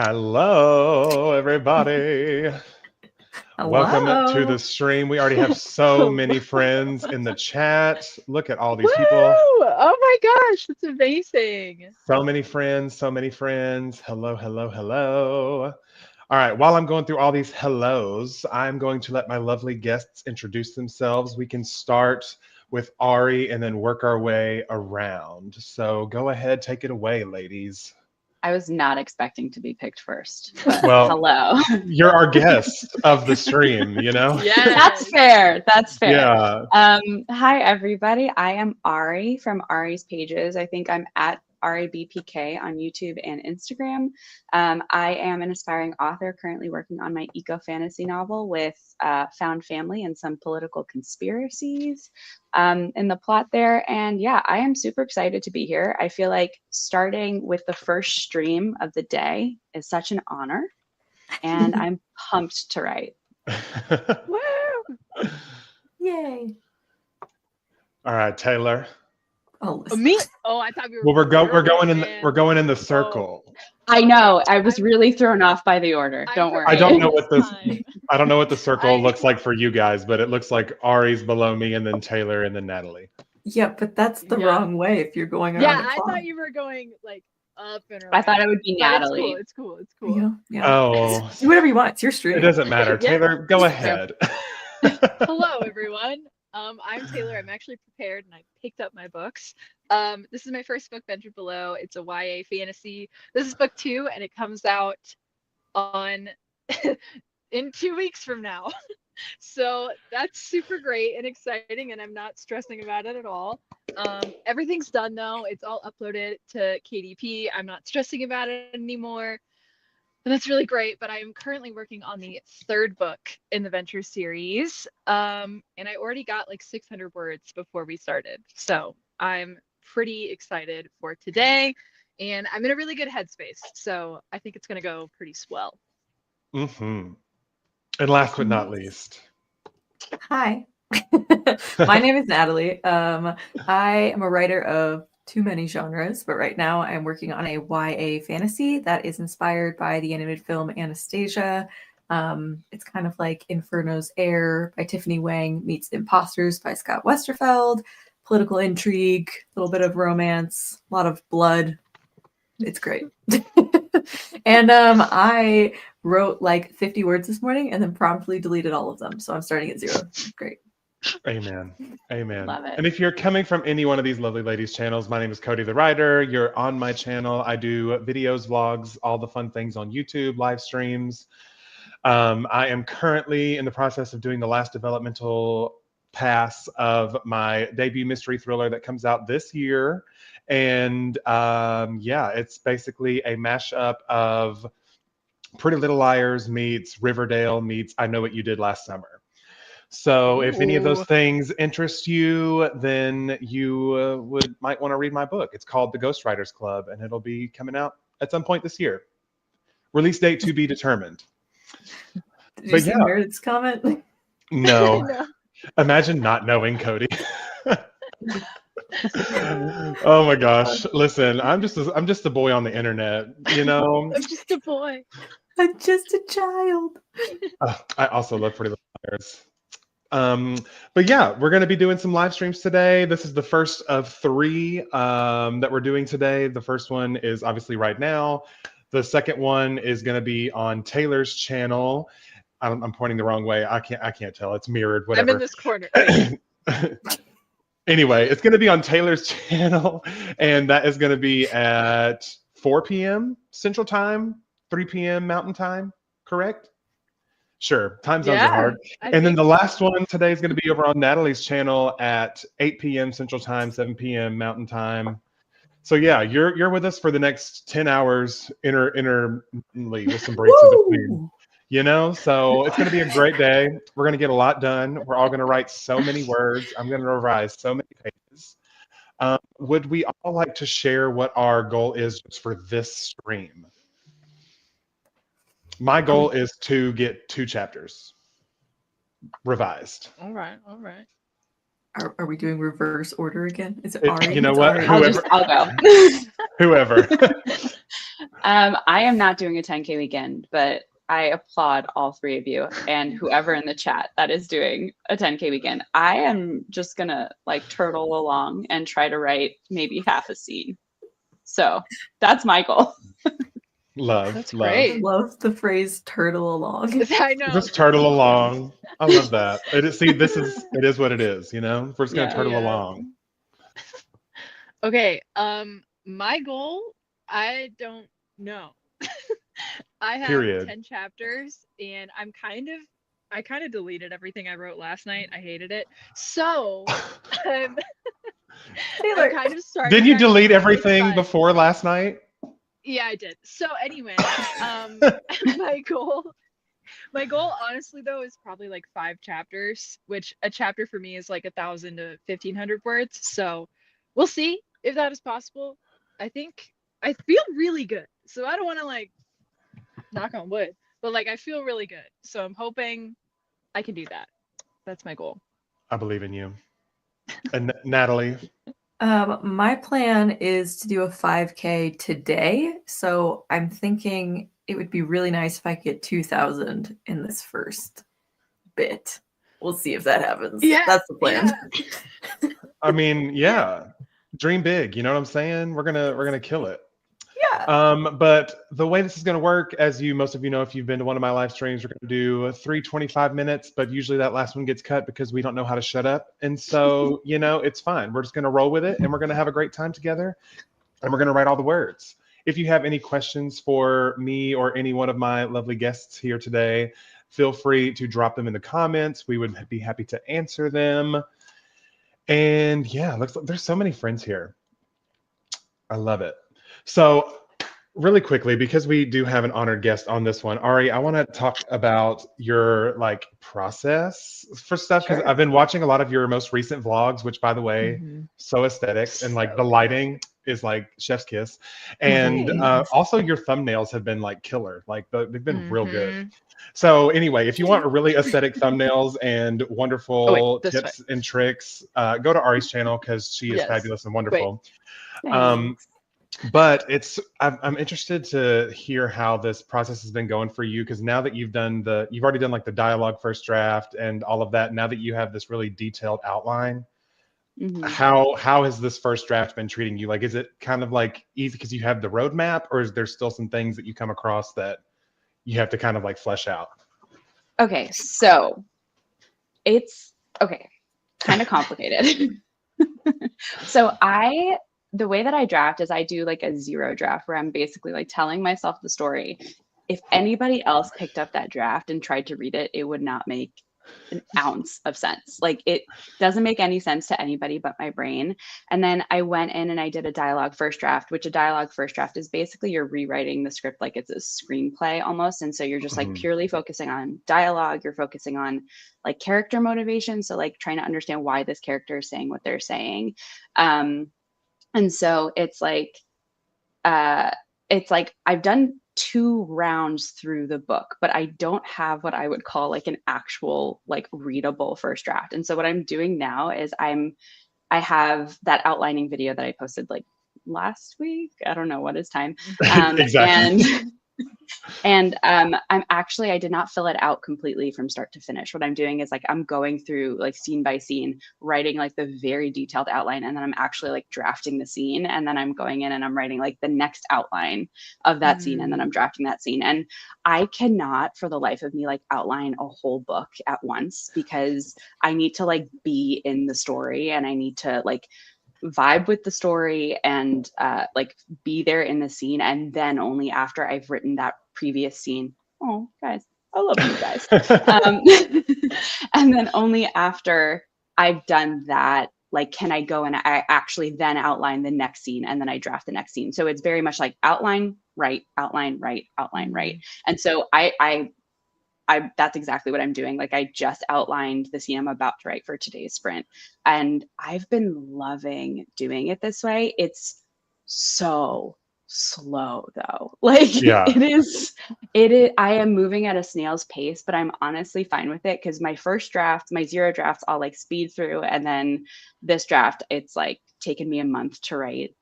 Hello, everybody. Welcome to the Hello. stream. We already have so many friends in the chat. Look at all Woo! these people. Oh my gosh, that's amazing. So many friends, so many friends. Hello, hello, hello. All right, while I'm going through all these hellos, I'm going to let my lovely guests introduce themselves. We can start with Ari and then work our way around. So go ahead, take it away, ladies. I was not expecting to be picked first, but Well, hello. you're our guest of the stream, you know? Yes. That's fair. That's fair. Yeah. Hi, everybody. I am Ari from Ari's Pages. I think I'm at RABPK on YouTube and Instagram. I am an aspiring author currently working on my eco-fantasy novel with found family and some political conspiracies in the plot there. And yeah, I am super excited to be here. I feel like starting with the first stream of the day is such an honor, and I'm pumped to write. Woo! Yay. All right, Taylor. Oh, Me? Oh, I thought we were. Well, we're going in the circle. I know. I was really thrown off by the order. Don't worry. I don't know what this this. I don't know what the circle looks like for you guys, but it looks like Ari's below me, and then Taylor, and then Natalie. Yeah, but that's the wrong way if you're going around. Yeah, the I clock. thought you were going like up and around. I thought it would be Natalie. It's cool. It's cool. Yeah. Oh, Do whatever you want. It's your stream. it doesn't matter. Yeah. Taylor, go ahead. Hello, everyone. I'm Taylor. I'm actually prepared, and I picked up my books. This is my first book, Venture Below. It's a YA fantasy. This is book 2, and it comes out on in 2 weeks from now. So that's super great and exciting, and I'm not stressing about it at all. Everything's done though. It's all uploaded to KDP. I'm not stressing about it anymore. And that's really great, but I'm currently working on the 3rd book in the Venture series. And I already got like 600 words before we started. So I'm pretty excited for today, and I'm in a really good headspace. So I think it's going to go pretty swell. Mm-hmm. And last but not least. Hi. My name is Natalie. I am a writer of too many genres, but right now I'm working on a YA fantasy that is inspired by the animated film Anastasia. It's kind of like Inferno's Air by Tiffany Wang meets The Imposters by Scott Westerfeld. Political intrigue, a little bit of romance, a lot of blood. It's great. And I wrote like 50 words this morning and then promptly deleted all of them. So I'm starting at 0. Great. Amen. Amen. Love it. And if you're coming from any one of these lovely ladies' channels, my name is Cody the Writer. You're on my channel. I do videos, vlogs, all the fun things on YouTube, live streams. I am currently in the process of doing the last developmental pass of my debut mystery thriller that comes out this year. And yeah, it's basically a mashup of Pretty Little Liars meets Riverdale meets I Know What You Did Last Summer. So if any of those things interest you, then you might want to read my book. It's called The Ghostwriters Club, and it'll be coming out at some point this year. Release date to be determined. Did you see Meredith's comment? No. No. Imagine not knowing, Cody. Oh my gosh. Listen, I'm just a boy on the internet, you know. I'm just a boy. I'm just a child. I also love Pretty Little Liars. But yeah, we're going to be doing some live streams today. This is the first of 3 that we're doing today. The first one is obviously right now. The second one is going to be on Taylor's channel. I'm pointing the wrong way. I can't tell. It's mirrored. Whatever. I'm in this corner. Anyway, it's going to be on Taylor's channel, and that is going to be at 4 p.m. Central Time, 3 p.m. Mountain Time. Correct? Sure. Time zones are hard. And then the last one today is going to be over on Natalie's channel at 8 p.m. Central Time, 7 p.m. Mountain Time. So yeah, you're with us for the next 10 hours intermittently with some breaks in between. You know, so it's going to be a great day. We're going to get a lot done. We're all going to write so many words. I'm going to revise so many pages. Would we all like to share what our goal is just for this stream? My goal is to get 2 chapters revised. All right. Are we doing reverse order again? Is it Ari? You know what? I'll go. Whoever. I am not doing a 10K weekend, but I applaud all three of you and whoever in the chat that is doing a 10K weekend. I am just gonna like turtle along and try to write maybe half a scene. So that's my goal. Love, That's love. I great. love the phrase turtle along. I know. Just turtle along. I love that. It is, see, it is what it is, you know? We're just gonna Yeah. turtle Yeah. along. Okay. My goal, I don't know. I have Period. 10 chapters and I kind of deleted everything I wrote last night. I hated it. So I'm, I'm Taylor. kind of starting Didn't you back delete over with everything fun. before last night? Yeah, I did. So anyway, my goal honestly though is probably like 5 chapters, which a chapter for me is like 1,000 to 1,500 words. So we'll see if that is possible. I think I feel really good. So I don't want to like knock on wood, but like I feel really good. So I'm hoping I can do that. That's my goal. I believe in you. And Natalie, My plan is to do a 5K today. So I'm thinking it would be really nice if I could get 2,000 in this first bit. We'll see if that happens. Yeah, That's the plan. I mean, yeah, dream big. You know what I'm saying? We're gonna kill it. Yeah. But the way this is going to work, as most of you know, if you've been to one of my live streams, we're going to do 3 minutes, but usually that last one gets cut because we don't know how to shut up. And so, it's fine. We're just going to roll with it and we're going to have a great time together and we're going to write all the words. If you have any questions for me or any one of my lovely guests here today, feel free to drop them in the comments. We would be happy to answer them. And yeah, looks like there's so many friends here. I love it. So really quickly, because we do have an honored guest on this one, Ari, I want to talk about your like process for stuff because Sure. I've been watching a lot of your most recent vlogs, which by the way, Mhm. so aesthetic and like So the lighting is like chef's kiss, and Thanks. also your thumbnails have been like killer, like they've been real good. Mhm. So anyway, if you want really aesthetic thumbnails and Oh wait, wonderful this way. tips and tricks, go to Ari's channel because she is Yes. fabulous and Wait. wonderful. Thanks. But I'm interested to hear how this process has been going for you because now that you've already done like the dialogue first draft and all of that. Now that you have this really detailed outline, Mhm. how has this first draft been treating you? Like, is it kind of like easy because you have the roadmap, or is there still some things that you come across that you have to kind of like flesh out? Okay, so it's okay, kind of complicated. So the way that I draft is I do like a 0 draft where I'm basically like telling myself the story. If anybody else picked up that draft and tried to read it, it would not make an ounce of sense. Like it doesn't make any sense to anybody but my brain. And then I went in and I did a dialogue first draft, which a dialogue first draft is basically you're rewriting the script like it's a screenplay almost. And so you're just like Mhm. purely focusing on dialogue. You're focusing on like character motivation. So like trying to understand why this character is saying what they're saying. And so it's like I've done 2 rounds through the book, but I don't have what I would call like an actual like readable first draft. And so what I'm doing now is I have that outlining video that I posted like last week. I don't know what is time. Exactly. And I did not fill it out completely from start to finish. What I'm doing is like I'm going through like scene by scene, writing like the very detailed outline, and then I'm actually like drafting the scene, and then I'm going in and I'm writing like the next outline of that scene, and then I'm drafting that scene. And I cannot for the life of me like outline a whole book at once because I need to like be in the story and I need to like vibe with the story and like be there in the scene, and then only after I've written that previous scene, oh guys, I love you guys, and then only after I've done that, like can I go and I actually then outline the next scene and then I draft the next scene. So it's very much like outline right, outline right, outline right. And so that's exactly what I'm doing. Like I just outlined the scene I'm about to write for today's sprint, and I've been loving doing it this way. It's so slow though. Like Yeah. it is, I am moving at a snail's pace, but I'm honestly fine with it because my first draft, my 0 drafts, I'll like speed through, and then this draft, it's like taken me a month to write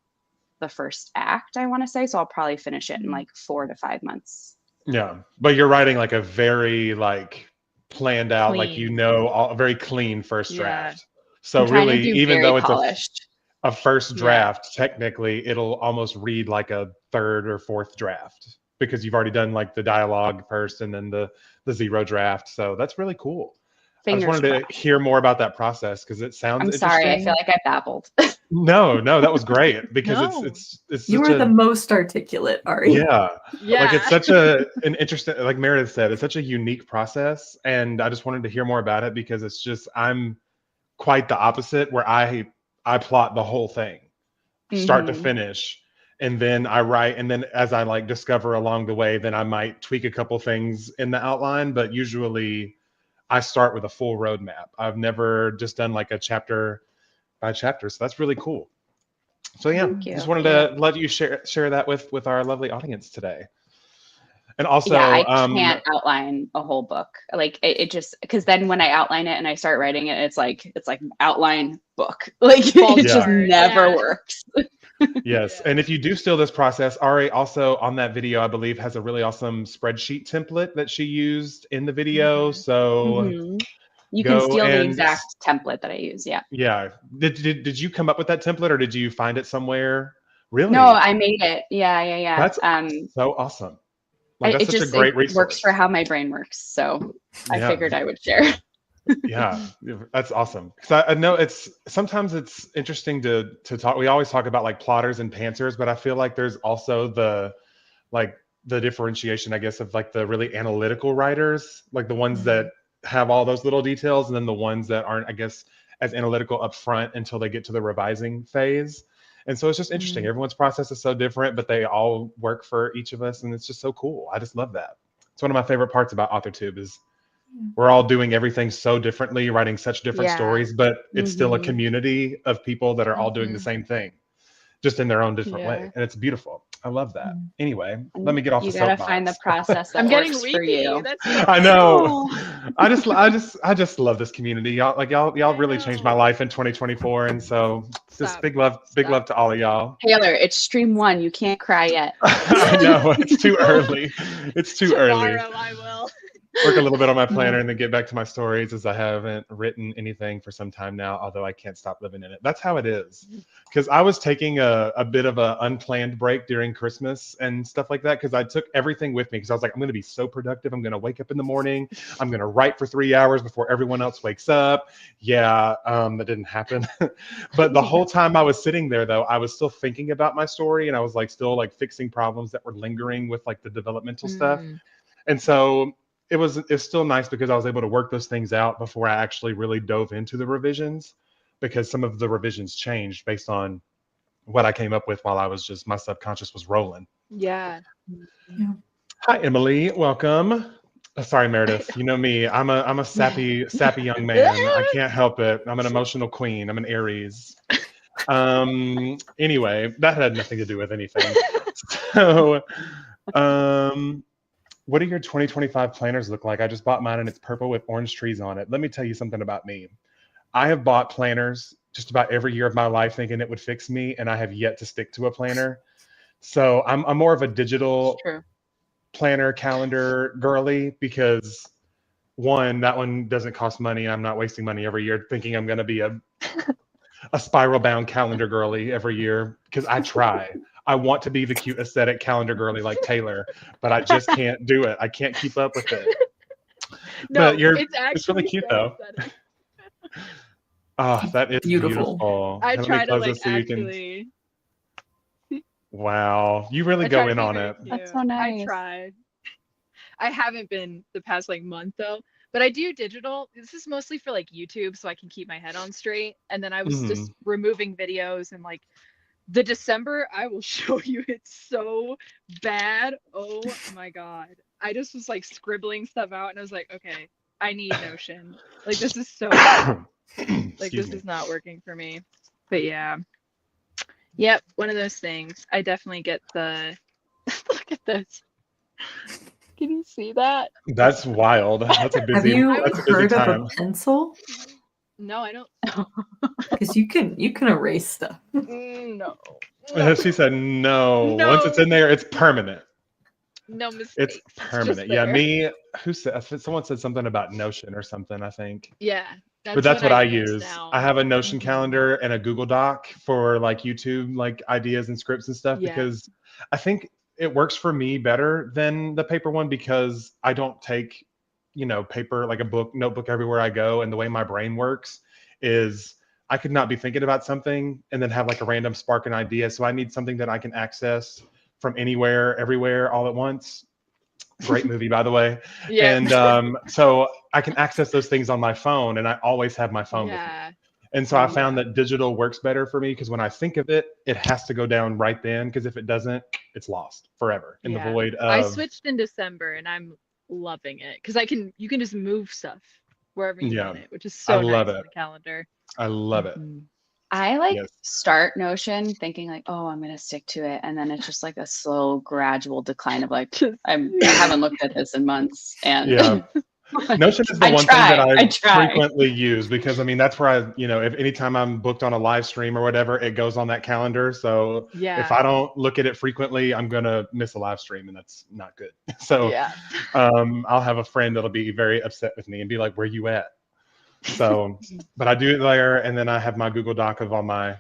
the first act, I want to say. So I'll probably finish it in like 4 to 5 months. Yeah, but you're writing like a very like planned out, like Clean. a very clean first Yeah. draft. So I'm trying to really, do even very though it's polished. a first Yeah. draft, technically it'll almost read like a third or fourth draft because you've already done like the dialogue first and then the zero draft. So that's really cool. I just Fingers wanted crossed. to hear more about that process because it sounds I'm interesting. sorry. I feel like I babbled. No, that was great because No. it's You such were a the most articulate, Ari. yeah. Yeah. Like it's such an interesting, like Meredith said, it's such a unique process, and I just wanted to hear more about it because it's just I'm quite the opposite, where I plot the whole thing, start to Mhm. finish, and then I write, and then as I like discover along the way, then I might tweak a couple things in the outline, but usually I start with a full roadmap. I've never just done like a chapter by chapter, so that's really cool. So yeah, Thank just you. wanted to let you share that with our lovely audience today. And also, Yeah, I can't outline a whole book. Like it just because then when I outline it and I start writing it, it's like outline book. Like Falls it just apart, never yeah. works. yes. Yeah. And if you do steal this process, Ari also on that video, I believe, has a really awesome spreadsheet template that she used in the video. Mhm. So Mhm. You can go steal the and exact template that I use. Yeah. yeah. Did you come up with that template or did you find it somewhere? Really? No, I made it. Yeah. That's so awesome. Like that's It such a just great works resource. for how my brain works. So I Yeah. figured I would share. Yeah, that's awesome. Because I know sometimes it's interesting to talk. We always talk about like plotters and pantsers, but I feel like there's also the differentiation, I guess, of like the really analytical writers, like the ones that have all those little details, and then the ones that aren't, I guess, as analytical up front until they get to the revising phase. And so it's just interesting. Everyone's process is so different, but they all work for each of us, and it's just so cool. I just love that. It's one of my favorite parts about AuthorTube is we're all doing everything so differently, writing such different Yeah. stories, but it's still a Mhm. community of people that are all doing the same thing, just in their own different way. Yeah. And it's beautiful. I love that. Anyway, And let me get off you the gotta soapbox. find the process that I'm getting works for weepy. you. That's I know. Oh. I just love this community. Y'all really changed my know. life in 2024. And so just Stop. big love to all of y'all. Taylor, it's stream 1. You can't cry yet. I know it's too early. It's too early. Tomorrow I will. Work a little bit on my planner and then get back to my stories, as I haven't written anything for some time now, although I can't stop living in it. That's how it is. Because I was taking a bit of an unplanned break during Christmas and stuff like that because I took everything with me because I was like, I'm going to be so productive. I'm going to wake up in the morning. I'm going to write for 3 hours before everyone else wakes up. Yeah, that didn't happen. But the whole time I was sitting there, though, I was still thinking about my story and I was like still like fixing problems that were lingering with like the developmental stuff. And so it's still nice because I was able to work those things out before I actually really dove into the revisions, because some of the revisions changed based on what I came up with while I was just, my subconscious was rolling. Yeah. Hi, Emily. Welcome. Sorry, Meredith. You know me. I'm a sappy young man. I can't help it. I'm an emotional queen. I'm an Aries. Anyway, that had nothing to do with anything. So, what do your 2025 planners look like? I just bought mine and it's purple with orange trees on it. Let me tell you something about me. I have bought planners just about every year of my life thinking it would fix me, and I have yet to stick to a planner. So I'm more of a digital planner calendar girly because one, that one doesn't cost money. I'm not wasting money every year thinking I'm going to be a spiral bound calendar girly every year because I try. I want to be the cute aesthetic calendar girly like Taylor, but I just can't do it. I can't keep up with it. No, but it's really cute though. Oh, that is beautiful. I try to like so actually. Wow, you really go in on it. That's so nice. I tried. I haven't been the past like month though, but I do digital. This is mostly for like YouTube, so I can keep my head on straight. And then I was just removing videos and like the December, I will show you. It's so bad. Oh my God. I just was like scribbling stuff out and I was like, okay, I need Notion. Like this is so bad. Like this is not working for me. But yeah. Yep, one of those things. I definitely get the look at this. Can you see that? That's wild. That's a busy. Have you that's a busy heard time. of a pencil? No, I don't. Because you can erase stuff. No. No, She said no. Once it's no, in there, it's permanent. no It's mistakes. It's just permanent. Yeah, there. me. Who said? Someone said something about Notion or something, I think. Yeah, But that's that's what what I I use use. I now. have a Notion Mhm. calendar and a Google Doc for like YouTube like ideas and scripts and stuff Yeah, because I think it works for me better than the paper one because I don't take, paper like a book notebook everywhere I go. And the way my brain works is I could not be thinking about something and then have like a random spark an idea. So I need something that I can access from anywhere, everywhere, all at once. Great movie, by the way. yeah, And so I can access those things on my phone, and I always have my phone with me. yeah, And so I yeah, found that digital works better for me because when I think of it, it has to go down right then. Because if it doesn't, it's lost forever in the yeah. void I of, switched in December and I'm loving it because you can just move stuff wherever you yeah, want it, which is I so love nice in it. the calendar. I love it. Mhm. I like Yes. start Notion thinking like, oh, I'm gonna stick to it, and then it's just like a slow, gradual decline of like, Just I haven't looked at this in months, and Yeah. Notion is the I one thing that try, I I try. frequently use because I mean that's where if anytime I'm booked on a live stream or whatever, it goes on that calendar. So if yeah, I don't look at it frequently, I'm gonna miss a live stream and that's not good. So yeah. I'll have a friend that'll be very upset with me and be like, "Where you at?" So, but I do it there, and then I have my Google Doc of all my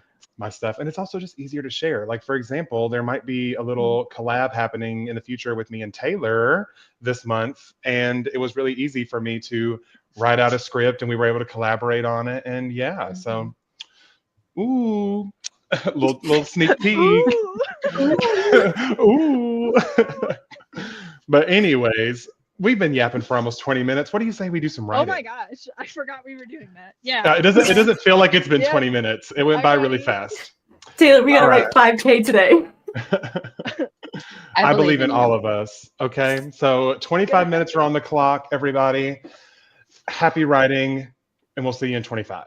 stuff, and it's also just easier to share. Like for example, there might be a little collab happening in the future with me and Taylor this month, and it was really easy for me to write out a script, and we were able to collaborate on it. And yeah, Mhm. so ooh, little sneak peek. Ooh. Ooh. But anyways, we've been yapping for almost 20 minutes. What do you say we do some Oh writing? my gosh, I forgot we were doing that. Yeah. It doesn't feel like it's been Yep, 20 minutes. It went I'm by really ready. fast. Taylor, we gotta All right. write 5K today. I I believe believe in in all you. of us. Okay. So 25 minutes are on the clock, everybody. Happy writing, and we'll see you in 25.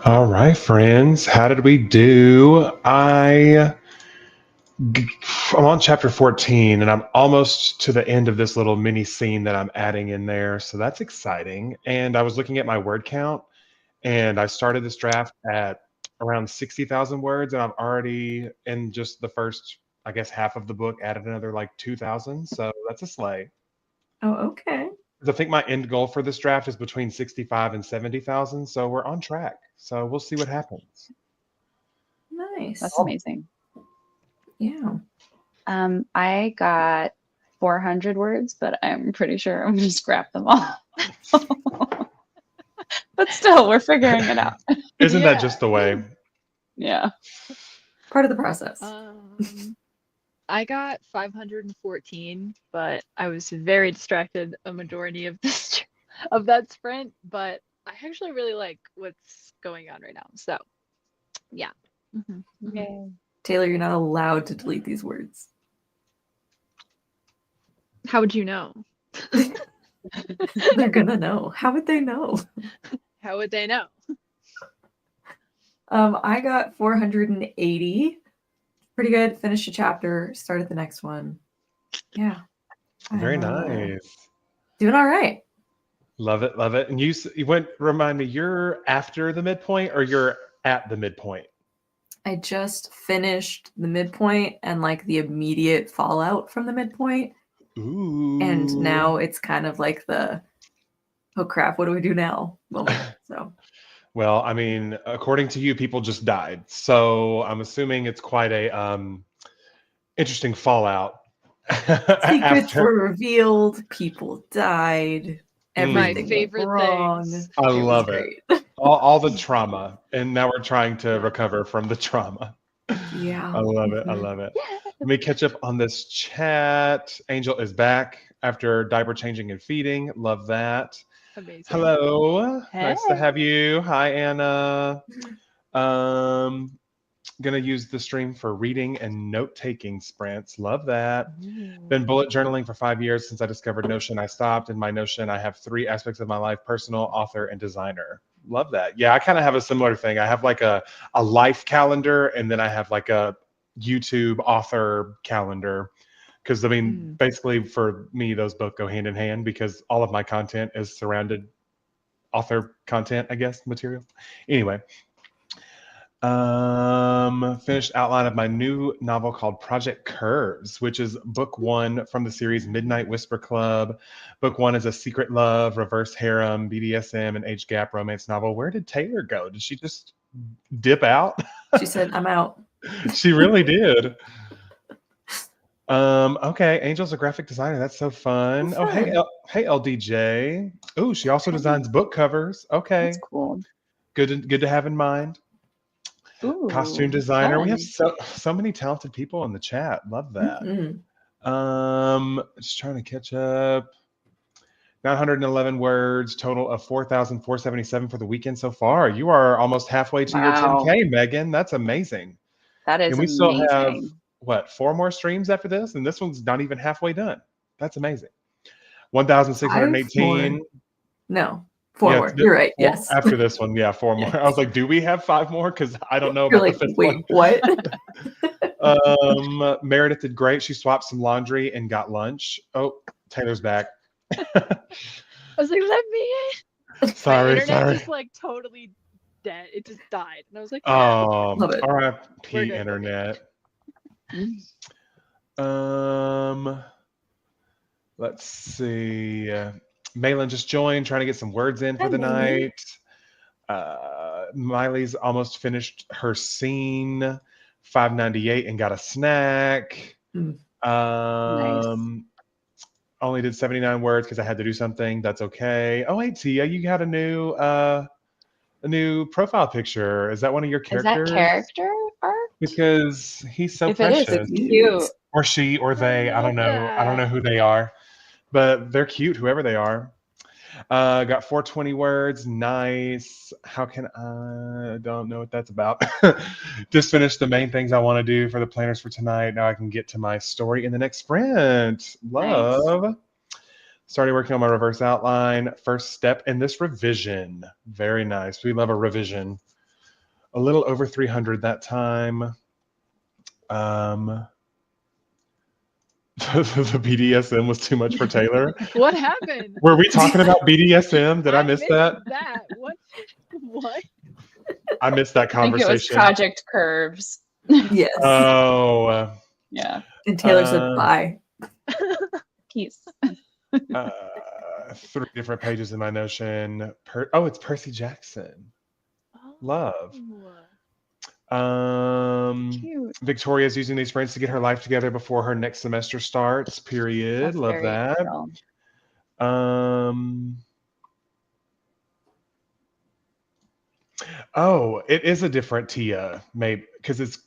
All right, friends. How did we do? I'm on chapter 14, and I'm almost to the end of this little mini scene that I'm adding in there. So that's exciting. And I was looking at my word count, and I started this draft at around 60,000 words, and I'm already in just the first, I guess, half of the book, added another like 2,000. So that's a slay. Oh, okay. 'Cause I think my end goal for this draft is between 65 and 70,000. So we're on track. So we'll see what happens. Nice. That's amazing. Yeah. I got 400 words, but I'm pretty sure I'm going to scrap them all. But still, we're figuring it out. Isn't Yeah. that just the way? Yeah. Part of the process. I got 514, but I was very distracted a majority of this of that sprint. But I actually really like what's going on right now. So, yeah. Yay. Taylor, you're not allowed to delete these words. How would you know? They're gonna know. How would they know? How would they know? I got 480. Pretty good. Finished a chapter. Started the next one. Yeah. Very I'm, nice. Doing all right. Love it, love it. And you went. Remind me, you're after the midpoint or you're at the midpoint? I just finished the midpoint and like the immediate fallout from the midpoint. Ooh. And now it's kind of like the, oh crap, what do we do now moment. So Well, I mean, according to you, people just died. So I'm assuming it's quite a interesting fallout. secrets were revealed, people died, everything went favorite wrong. things. I was love great. it. All the trauma, and now we're trying to recover from the trauma. Yeah. I love it. I love it. Let me catch up on this chat. Angel is back after diaper changing and feeding. Love that. Amazing. Hello. Nice to Hey. have you. Hi, Anna. Gonna use the stream for reading and note-taking sprints. Love that. Been bullet journaling for 5 years since I discovered Notion. I stopped. In my Notion, I have 3 aspects of my life: personal, author, and designer. Love that. Yeah, I kind of have a similar thing. I have like a life calendar, and then I have like a YouTube author calendar. Because I mean, basically for me, those both go hand in hand because all of my content is surrounded author content, I guess, material. Anyway, finished outline of my new novel called Project Curves, which is book 1 from the series Midnight Whisper Club. Book 1 is a secret love, reverse harem, BDSM, and age gap romance novel. Where did Taylor go? Did she just dip out? She said, I'm out. She really did. Okay, Angel's a graphic designer. That's so fun. Oh, Oh, hey, fun. hey, LDJ. Oh, she also designs book covers. Okay, That's cool. good to have in mind. Ooh, Costume designer. We have fun. so many talented people in the chat. Love that. Just trying to catch up. 911 words, total of 4,477 for the weekend so far. You are almost halfway to your Wow. 10K, Megan. That's amazing. That is And we still have, amazing. what, 4 more streams after this? And this one's not even halfway done. That's amazing. 1,618. No, 4 Yeah, more. You're right. Yes. After this one, yeah, 4 more. Yes. I was like, do we have 5 more? Because I don't know You're about like, the 5th wait, one. what? Meredith did great. She swapped some laundry and got lunch. Oh, Taylor's back. I was like, let me in. My Sorry. internet just like totally dead. It just died. And I was like, Love it. RIP We're good, internet. Let's see. Malin just joined, trying to get some words in for Hi, the Malin. night. Miley's almost finished her scene, 598, and got a snack. Nice. Only did 79 words because I had to do something. That's okay. Oh, hey, Tia, you got a new profile picture. Is that one of your Is characters? that character art? Because he's so If it is, precious. it's cute. Or she or they. I don't know. that. I don't know who they are. But they're cute, whoever they are. Got 420 words. Nice. How can I don't know what that's about. Just finished the main things I want to do for the planners for tonight. Now I can get to my story in the next sprint. Love. Nice. Started working on my reverse outline. First step in this revision. Very nice. We love a revision. a little over 300 that time. The BDSM was too much for Taylor. What happened? Were we talking about BDSM? Did I miss missed that? That what? What? I missed that I think it was conversation. Project Curves. Yes. Oh, Yeah. And Taylor said bye. Peace. 3 different pages in my Notion. It's Percy Jackson. Love. Cute. Victoria's using these friends to get her life together before her next semester starts. Period. That's Love very that. April. Oh, it is a different Tia, maybe because it's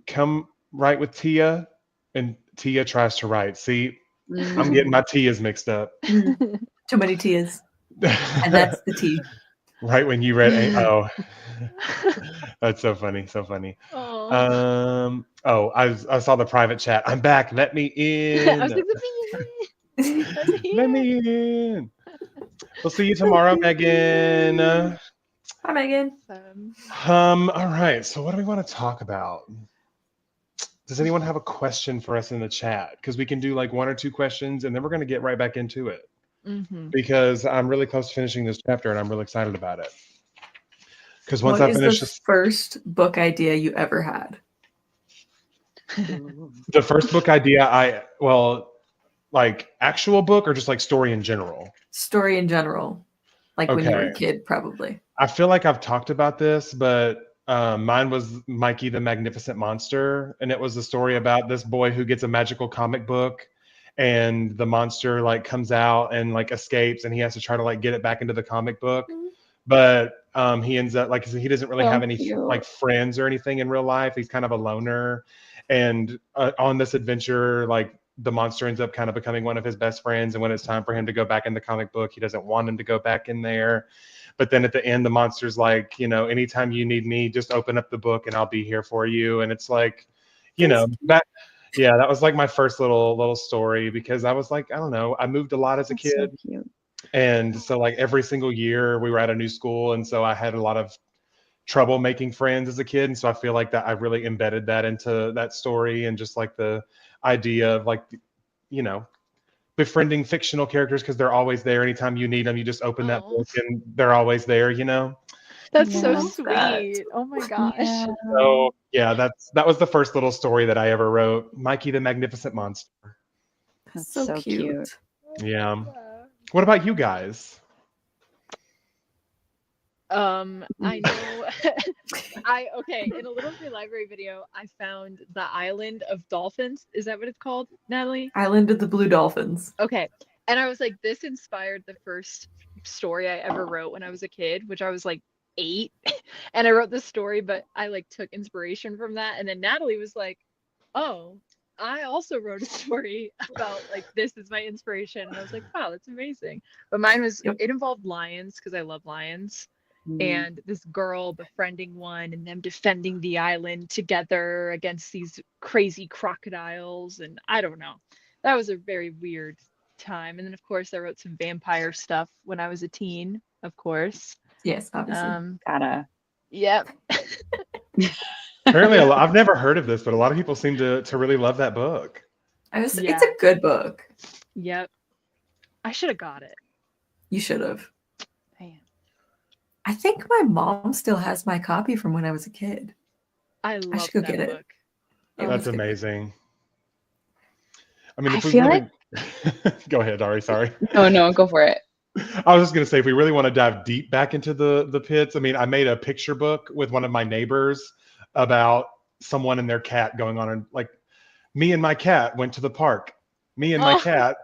come right with Tia, and Tia tries to write. See, I'm getting my Tias mixed up. Too many Tias. And that's the T. Right when you read, oh, that's so funny, so funny. Oh. I saw the private chat. I'm back. Let me in. I was like, Let me in. We'll see you tomorrow, Megan. Hi, Megan. All right. So what do we want to talk about? Does anyone have a question for us in the chat? Because we can do like 1 or 2 questions, and then we're going to get right back into it. Because I'm really close to finishing this chapter, and I'm really excited about it. Because once I finish the first book idea you ever had? The first book idea, like actual book or just like story in general? Story in general. Like when you were a kid, probably. I feel like I've talked about this, but mine was Mikey the Magnificent Monster. And it was a story about this boy who gets a magical comic book, and the monster like comes out and like escapes, and he has to try to like get it back into the comic book. But he ends up like, he doesn't really have any like friends or anything in real life. He's kind of a loner. And on this adventure, like the monster ends up kind of becoming one of his best friends. And when it's time for him to go back in the comic book, he doesn't want him to go back in there. But then at the end, the monster's like, anytime you need me, just open up the book and I'll be here for you. And it's like, that was like my first little story, because I was like, I don't know, I moved a lot as a kid. So cute. And so like every single year we were at a new school. And so I had a lot of trouble making friends as a kid. And so I feel like that I really embedded that into that story, and just like the idea of like, befriending fictional characters, because they're always there. Anytime you need them, you just open that book and they're always there, That's so sweet. Oh my gosh. Yeah. So that was the first little story that I ever wrote. Mikey the Magnificent Monster. That's so cute. Yeah. What about you guys? I know. In a Little Free Library video, I found the Island of Dolphins. Is that what it's called, Natalie? Island of the Blue Dolphins. Okay. And I was like, this inspired the first story I ever wrote when I was a kid, which I was like 8. And I wrote this story, but I like took inspiration from that. And then Natalie was like, oh, I also wrote a story about like, this is my inspiration. And I was like, wow, that's amazing. But mine was, it involved lions, because I love lions. And this girl befriending one, and them defending the island together against these crazy crocodiles. And I don't know. That was a very weird time. And then, of course, I wrote some vampire stuff when I was a teen, of course. Yes, obviously. Gotta. Yep. Apparently, I've never heard of this, but a lot of people seem to really love that book. It's a good book. Yep. I should have got it. You should have. Man. I think my mom still has my copy from when I was a kid. I should go that get book. It. That's amazing. I mean, I if we feel really... Go ahead, Ari. Sorry. No, go for it. I was just going to say, if we really want to dive deep back into the pits, I mean, I made a picture book with one of my neighbors about someone and their cat going on, and like, me and my cat went to the park. Me and my cat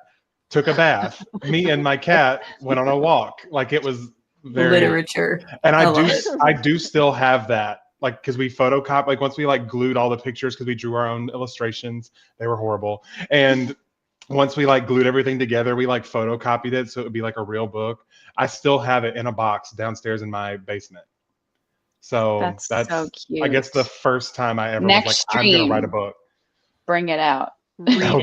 took a bath. Me and my cat went on a walk. Like, it was very literature. And I do still have that, like, because we photocopied, like, once we like glued all the pictures, because we drew our own illustrations. They were horrible. And once we like glued everything together, we like photocopied it so it would be like a real book. I still have it in a box downstairs in my basement. So that's so cute. I guess the first time I ever was like, stream, I'm gonna write a book. Bring it out.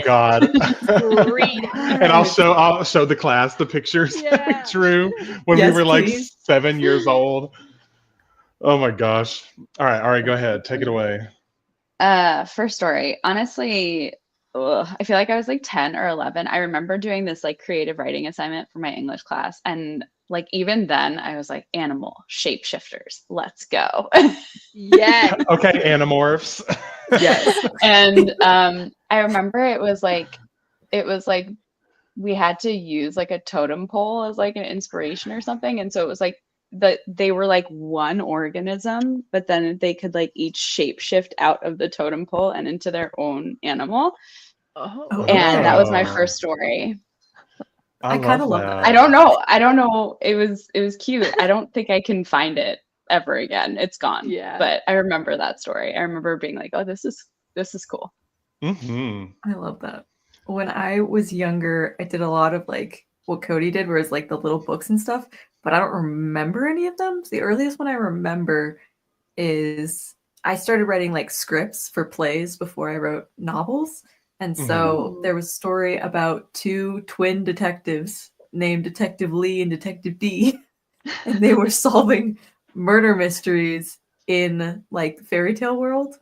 God. Read it. And I'll show the class the pictures that we drew when we were like 7 years old. Oh my gosh. All right, go ahead. Take it away. First story. Honestly, I feel like I was like 10 or 11. I remember doing this like creative writing assignment for my English class. And like even then I was like, animal shapeshifters, let's go. Yes. Okay, Animorphs. Yes. And I remember it was like we had to use like a totem pole as like an inspiration or something. And so it was like they were like one organism, but then they could like each shapeshift out of the totem pole and into their own animal. Oh. And that was my Oh. first story. I kinda love that. I don't know. It was cute. I don't think I can find it ever again. It's gone. Yeah. But I remember that story. I remember being like, oh, this is cool. Mm-hmm. I love that. When I was younger, I did a lot of like what Cody did, where it's like the little books and stuff, but I don't remember any of them. The earliest one I remember is I started writing like scripts for plays before I wrote novels. And so there was a story about two twin detectives named Detective Lee and Detective D, and they were solving murder mysteries in like the fairy tale world.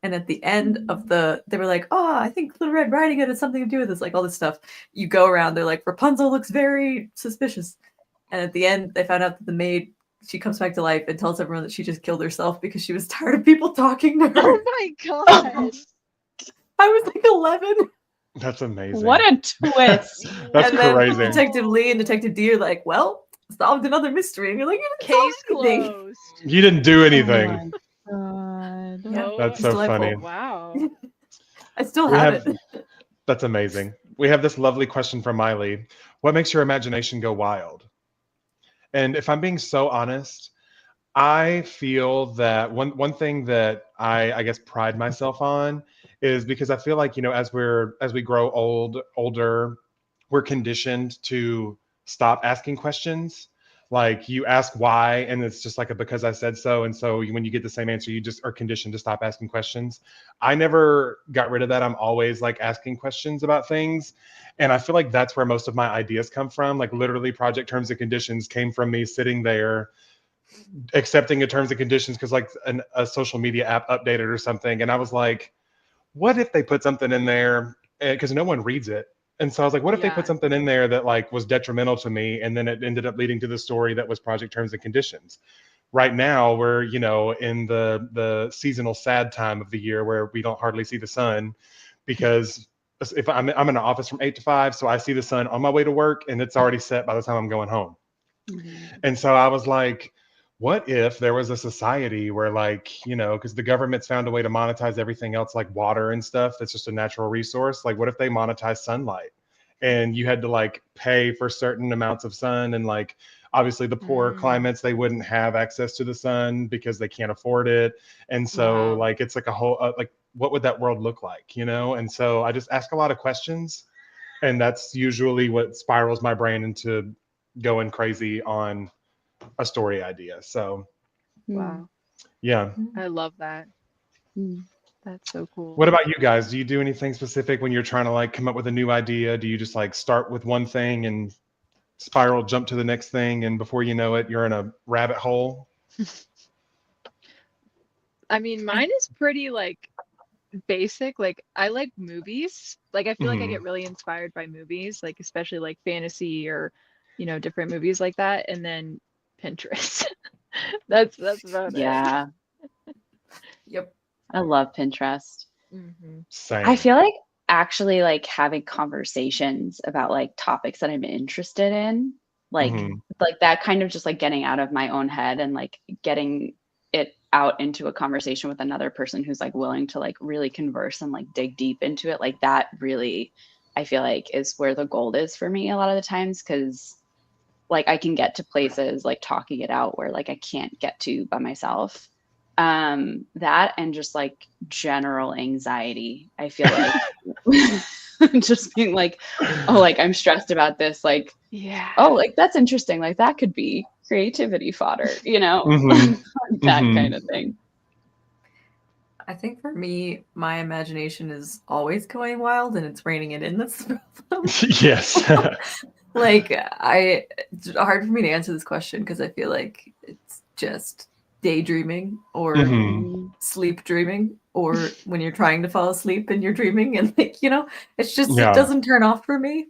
And at the end of they were like, oh, I think Little Red Riding Hood has something to do with this, like all this stuff. You go around, they're like, Rapunzel looks very suspicious. And at the end, they found out that the maid, she comes back to life and tells everyone that she just killed herself because she was tired of people talking to her. Oh my god. I was like 11. That's amazing. What a twist. That's And then crazy. Detective Lee and Detective D are like, well, solved another mystery. And you're like, you didn't solve Case anything. closed. You didn't do anything. Oh my God. Yeah, That's it's so delightful. funny. Wow. I still We have have- it. That's amazing. We have this lovely question from Miley. What makes your imagination go wild? And if I'm being so honest, I feel that one thing that I guess pride myself on is because I feel like, you know, as we grow older, we're conditioned to stop asking questions. Like you ask why, and it's just like a because I said so. And so when you get the same answer, you just are conditioned to stop asking questions. I never got rid of that. I'm always like asking questions about things. And I feel like that's where most of my ideas come from. Like literally project terms and conditions came from me sitting there accepting the terms and conditions because like a social media app updated or something. And I was like, what if they put something in there? Because no one reads it. And so I was like, what if they put Yeah. something in there that like was detrimental to me? And then it ended up leading to the story that was project terms and conditions. Right now, we're, you know, in the seasonal sad time of the year where we don't hardly see the sun because if I'm in an office from 8 to 5, so I see the sun on my way to work and it's already set by the time I'm going home. And so I was like, what if there was a society where like, you know, because the government's found a way to monetize everything else like water and stuff that's just a natural resource. Like what if they monetize sunlight and you had to like pay for certain amounts of sun and like obviously the poorer climates, they wouldn't have access to the sun because they can't afford it. And so Wow. like it's like a whole like what would that world look like, you know? And so I just ask a lot of questions and that's usually what spirals my brain into going crazy on a story idea. So Wow. yeah. I love that. Mm. That's so cool. What about you guys? Do you do anything specific when you're trying to like come up with a new idea? Do you just like start with one thing and spiral, jump to the next thing, and before you know it, you're in a rabbit hole? I mean, mine is pretty like basic. Like I like movies. Like I feel like I get really inspired by movies, like especially like fantasy or, you know, different movies like that. And then Pinterest. That's about it. Yeah, Yep. I love Pinterest. Same. I feel like actually like having conversations about like topics that I'm interested in, like like that kind of just like getting out of my own head and like getting it out into a conversation with another person who's like willing to like really converse and like dig deep into it. Like that really, I feel like is where the gold is for me a lot of the times because like I can get to places like talking it out where like I can't get to by myself. That and just like general anxiety. I feel like just being like, oh, like I'm stressed about this. Like, Yeah. oh, like that's interesting. Like that could be creativity fodder, you know, that kind of thing. I think for me, my imagination is always going wild and it's reining it in. That's the problem. Yes. Like it's hard for me to answer this question because I feel like it's just daydreaming or Mhm. sleep dreaming, or when you're trying to fall asleep and you're dreaming, and like, it's just it Yeah, doesn't turn off for me,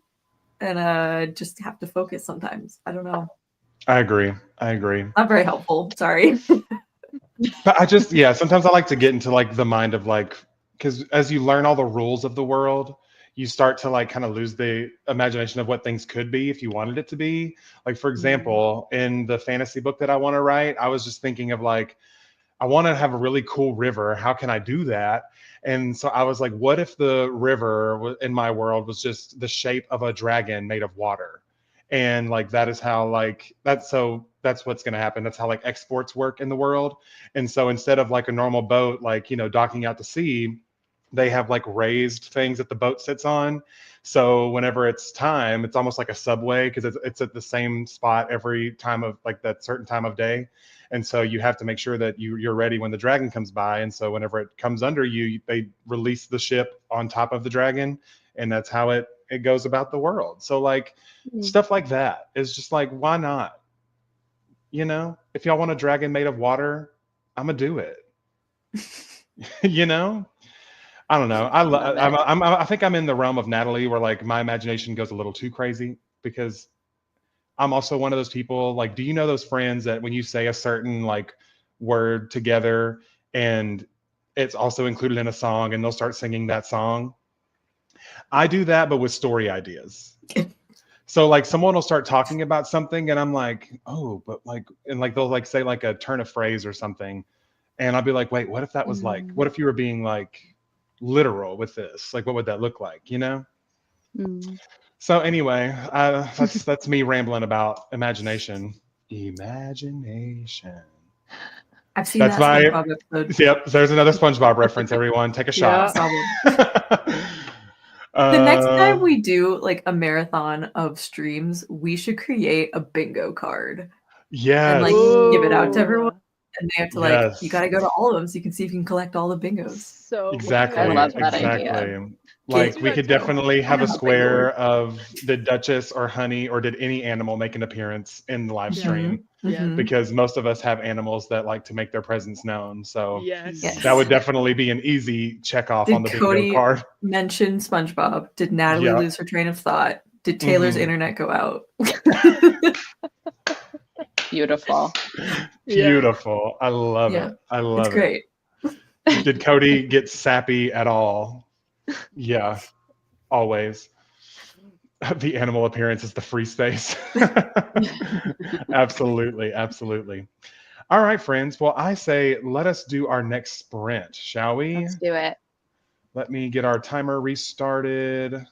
and just have to focus sometimes. I don't know. I agree. I agree. Not very helpful. Sorry. But I just, yeah, sometimes I like to get into like the mind of like, because as you learn all the rules of the world, you start to like kind of lose the imagination of what things could be if you wanted it to be. Like, for example, in the fantasy book that I want to write, I was just thinking of like, I want to have a really cool river. How can I do that? And so I was like, what if the river in my world was just the shape of a dragon made of water? And like that is how like that's what's going to happen. That's how like exports work in the world. And so instead of like a normal boat, like, docking out to sea, they have like raised things that the boat sits on. So whenever it's time, it's almost like a subway because it's at the same spot every time of like that certain time of day. And so you have to make sure that you're ready when the dragon comes by. And so whenever it comes under you, they release the ship on top of the dragon, and that's how it goes about the world. So like stuff like that is just like, why not? If y'all want a dragon made of water, I'm gonna do it. you know, I don't know. Love it. I think I'm in the realm of Natalie where like my imagination goes a little too crazy because I'm also one of those people, like, do you know those friends that when you say a certain like word together and it's also included in a song and they'll start singing that song? I do that, but with story ideas. So like someone will start talking about something and I'm like, oh, but like, and like they'll like say like a turn of phrase or something. And I'll be like, wait, what if that was like, what if you were being like literal with this? Like, what would that look like? Mm. So anyway, that's me rambling about imagination. Imagination. I've seen That's that my SpongeBob episode. Yep. There's another SpongeBob reference. Everyone, take a Yeah. shot. Problem. The next uh, time we do like a marathon of streams, we should create a bingo card and like give it out to yes, everyone. Ooh. And they have to like, you got yes, to go to all of them so you can see if you can collect all the bingos. So I exactly, love good. that idea. exactly. Get Like Do we that could too. definitely I have a have a bingo word. square of did Duchess or Honey or did any animal make an appearance in the live Yeah. stream? Yes. Because most of us have animals that like to make their presence known. So Yes. that would Yes. definitely be an easy check off on Did the bingo Cody card. mention SpongeBob? Did Natalie Yeah. lose her train of thought? Did Taylor's hmm internet go out? Beautiful. Yeah. Beautiful. I love Yeah, it. I it's love it. great. Did Cody get sappy at all? Yeah, always. The animal appearance is the free space. Absolutely, absolutely. All right, friends. Well, I say let us do our next sprint, shall we? Let's do it. Let me get our timer restarted.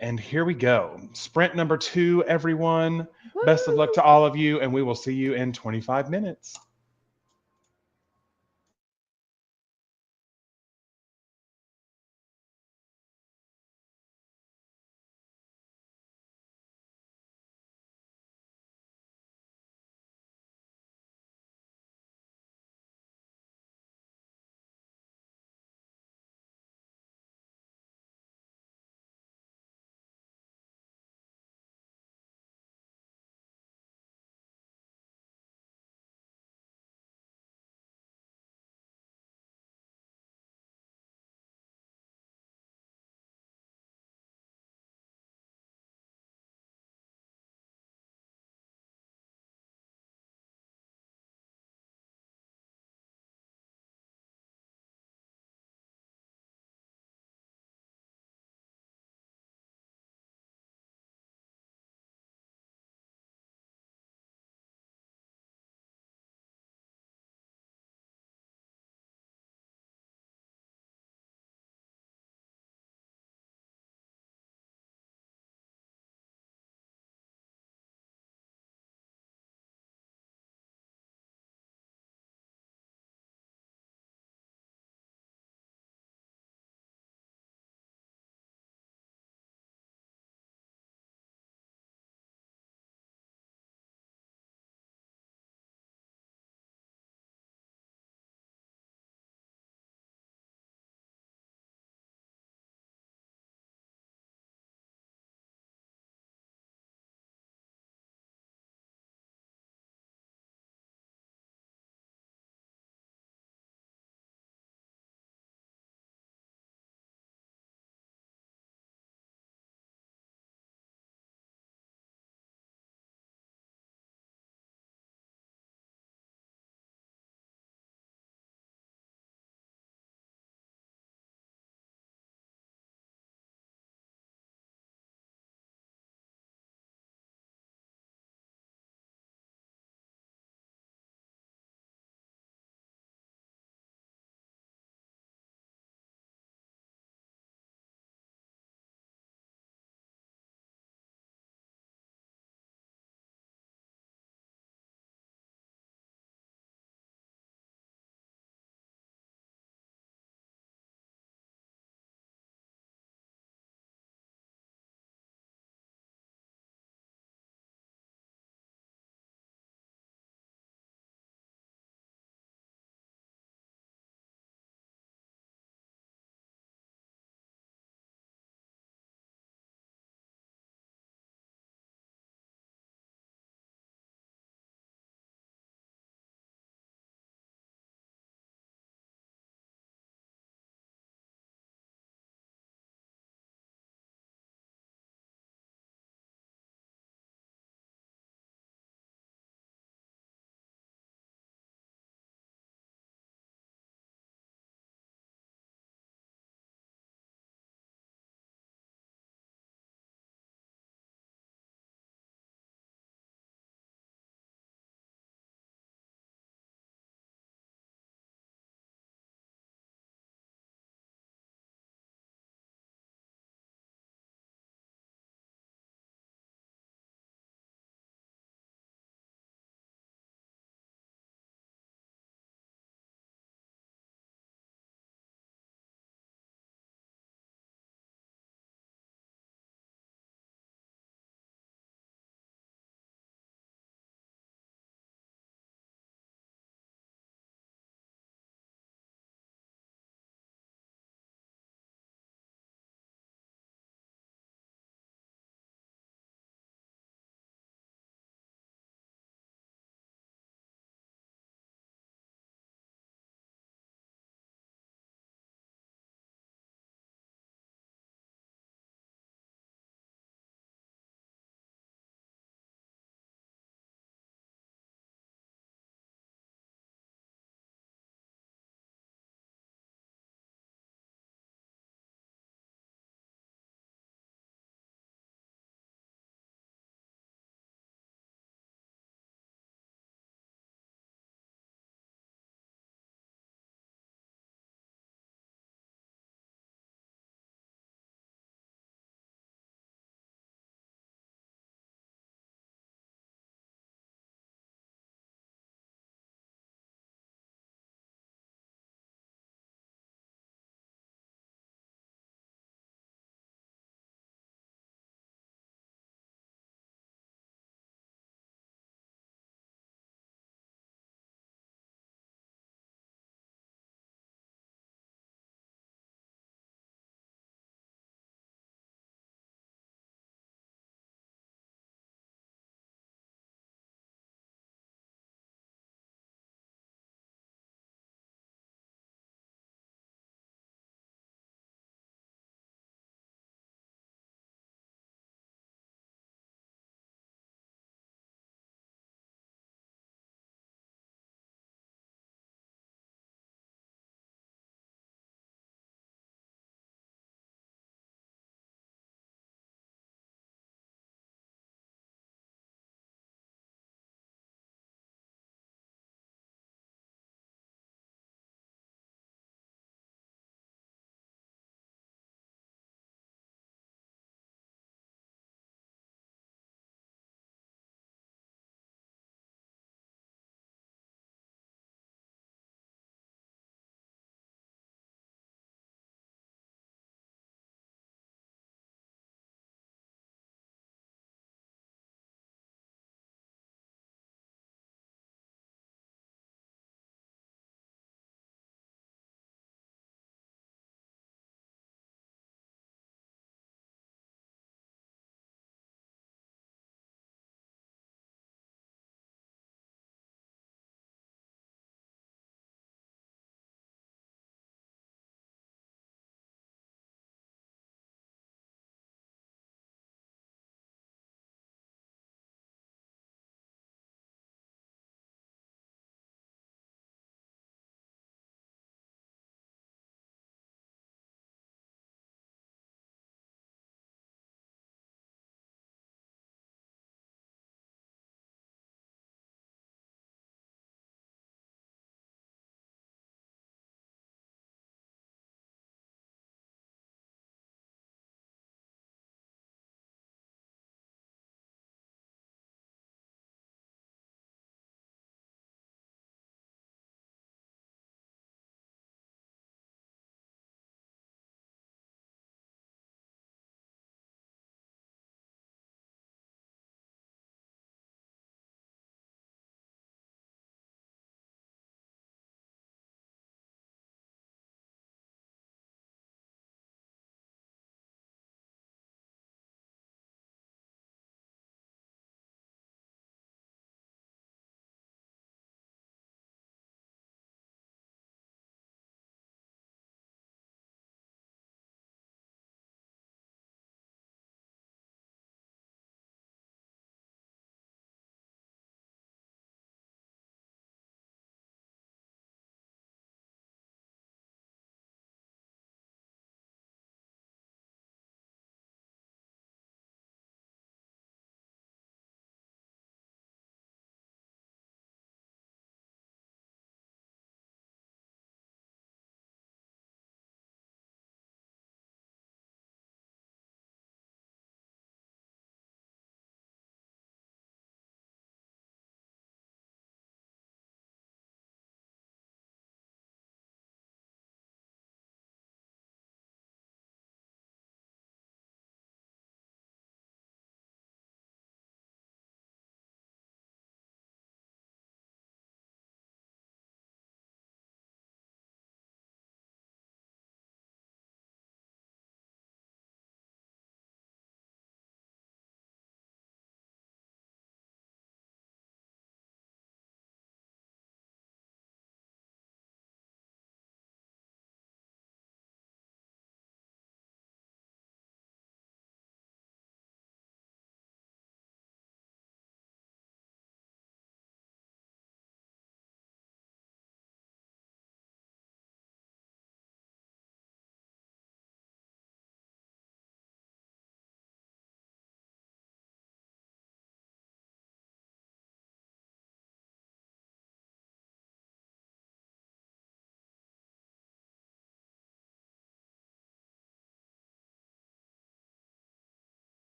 And here we go. Sprint number 2, everyone. Best of luck to all of you, and we will see you in 25 minutes.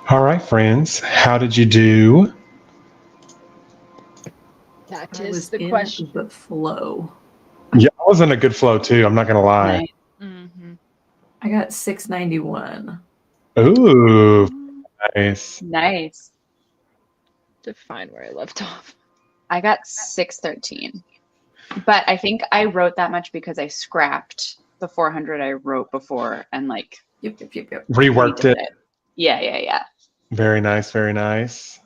All right, friends. How did you do? That I is was the in question. the flow. Yeah, I was in a good flow too. I'm not gonna lie. Nice. Mm-hmm. I got 691. Ooh, nice. Nice. To find where I left off. I got 613. But I think I wrote that much because I scrapped the 400 I wrote before and like Yep, yep, yep, yep. Reworked redid it. it. Yeah. Very nice, very nice.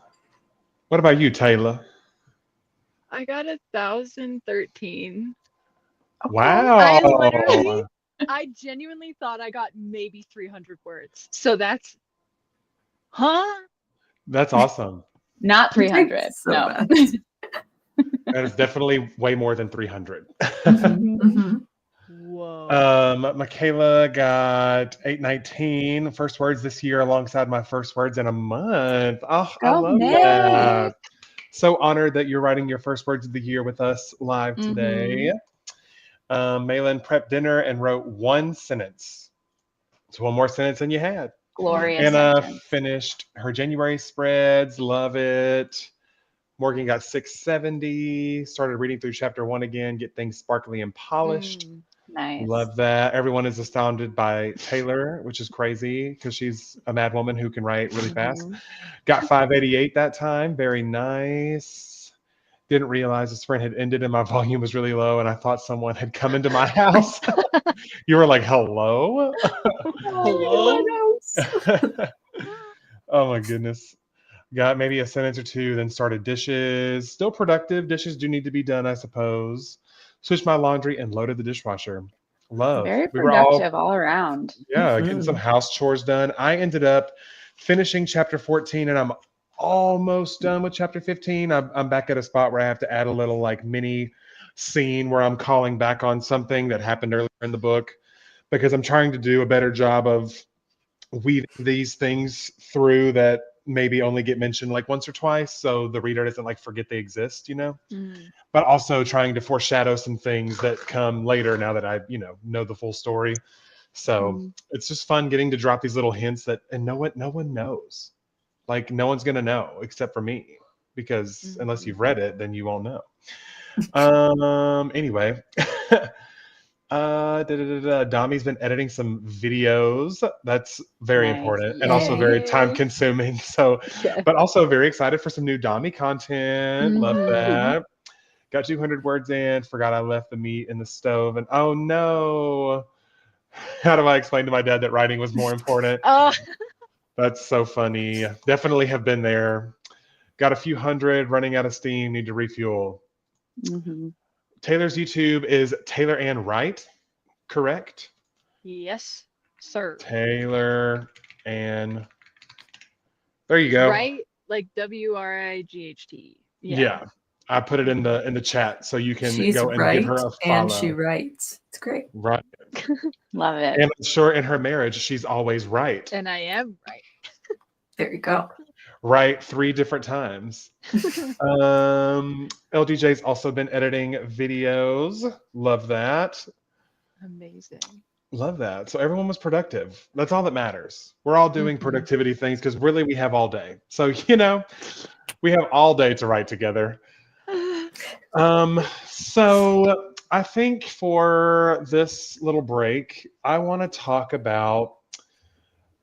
What about you, Taylor? I got 1,013. Wow. I genuinely thought I got maybe 300 words. So that's, huh? That's awesome. Not You typed 300. so No. fast. That is definitely way more than 300. Mhm. Whoa. Michaela got 819 first words this year alongside my first words in a month. Oh, I Go love Nick. that. So honored that you're writing your first words of the year with us live today. Malin prepped dinner and wrote one sentence. It's one more sentence than you had. Glorious Anna sentence. finished her January spreads. Love it. Morgan got 670. Started reading through chapter 1 again. Get things sparkly and polished. Nice. Love that. Everyone is astounded by Taylor, which is crazy because she's a mad woman who can write really fast. Got 588 that time. Very nice. Didn't realize the sprint had ended and my volume was really low and I thought someone had come into my house. You were like, hello? Hello? Oh my goodness. Got maybe a sentence or two, then started dishes. Still productive. Dishes do need to be done, I suppose. Switched my laundry and loaded the dishwasher. Love. Very We were all, productive all around. getting some house chores done. I ended up finishing chapter 14 and I'm almost done with chapter 15. I'm back at a spot where I have to add a little like mini scene where I'm calling back on something that happened earlier in the book because I'm trying to do a better job of weaving these things through that maybe only get mentioned like once or twice so the reader doesn't like forget they exist, but also trying to foreshadow some things that come later now that I know the full story. So it's just fun getting to drop these little hints that and no one knows, like no one's gonna know except for me because unless you've read it then you won't know. Anyway. Dami's been editing some videos. That's very Nice. important and also very time consuming. So, Yes. but also very excited for some new Dami content. Love Mhm. that. Got 200 words in. Forgot I left the meat in the stove. And oh no. How do I explain to my dad that writing was more important? That's so funny. Definitely have been there. Got a few hundred, running out of steam, need to refuel. Taylor's YouTube is Taylor Ann Wright, correct? Yes, sir. Taylor Ann. There you go. Right? Like WRIGHT. Yeah. I put it in the chat so you can She's go and right, give her a follow. and she writes. It's great. Right. Love it. And I'm sure in her marriage she's always right. And I am right. There you go. Right 3 different times. LDJ's also been editing videos. Love that. Amazing. Love that. So everyone was productive. That's all that matters. We're all doing productivity things because really we have all day. So, we have all day to write together. So I think for this little break, I want to talk about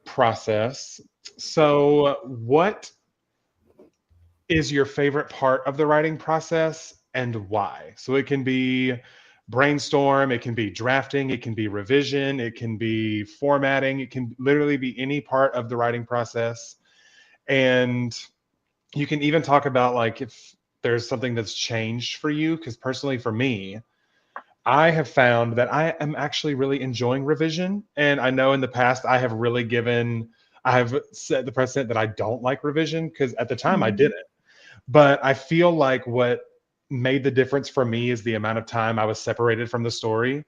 process. So what is your favorite part of the writing process and why? So it can be brainstorm, it can be drafting, it can be revision, it can be formatting, it can literally be any part of the writing process. And you can even talk about like if there's something that's changed for you, because personally for me, I have found that I am actually really enjoying revision. And I know in the past I have set the precedent that I don't like revision because at the time I didn't. But I feel like what made the difference for me is the amount of time I was separated from the story.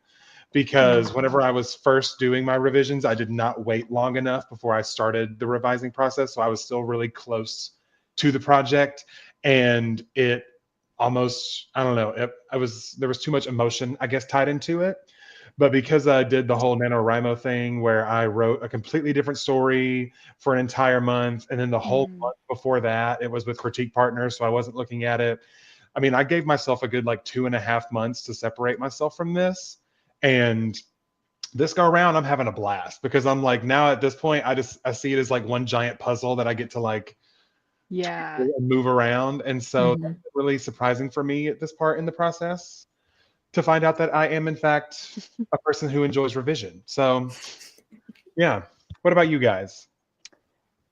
Because whenever I was first doing my revisions, I did not wait long enough before I started the revising process. So I was still really close to the project. And it almost, I don't know, there was too much emotion, I guess, tied into it. But because I did the whole NaNoWriMo thing where I wrote a completely different story for an entire month, and then the whole month before that, it was with Critique Partners, so I wasn't looking at it. I mean, I gave myself a good like 2.5 months to separate myself from this. And this go around, I'm having a blast because I'm like, now at this point, I see it as like one giant puzzle that I get to like Yeah. move around. And so Mhm. that's really surprising for me at this part in the process to find out that I am in fact a person who enjoys revision. So yeah. What about you guys?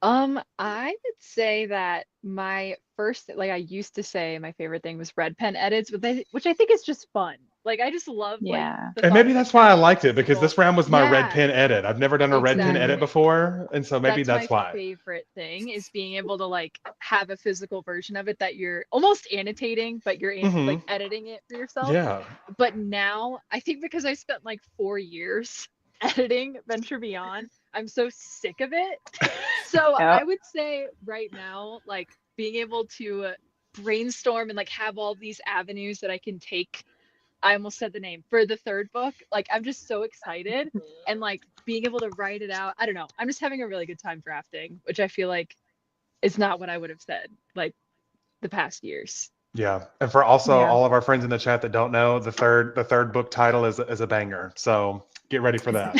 I would say that my first, like I used to say my favorite thing was red pen edits, which I think is just fun. Like I just love like Yeah. the And thought maybe of like that's why I having liked it, because physical. this round was my red Yeah, pen edit. I've never done a red pen edit exactly. before, and so maybe That's that's my why. favorite thing is being able to like have a physical version of it that you're almost annotating, but you're in Hmm. like editing it for yourself. Yeah. But now I think because I spent like 4 years editing Venture Beyond, I'm so sick of it. So I Yep. would say right now, like being able to brainstorm and like have all these avenues that I can take. I almost said the name for the third book. Like I'm just so excited and like being able to write it out. I don't know. I'm just having a really good time drafting, which I feel like is not what I would have said like the past years. Yeah. And for also Yeah. all of our friends in the chat that don't know, the third book title is a banger. So get ready for that.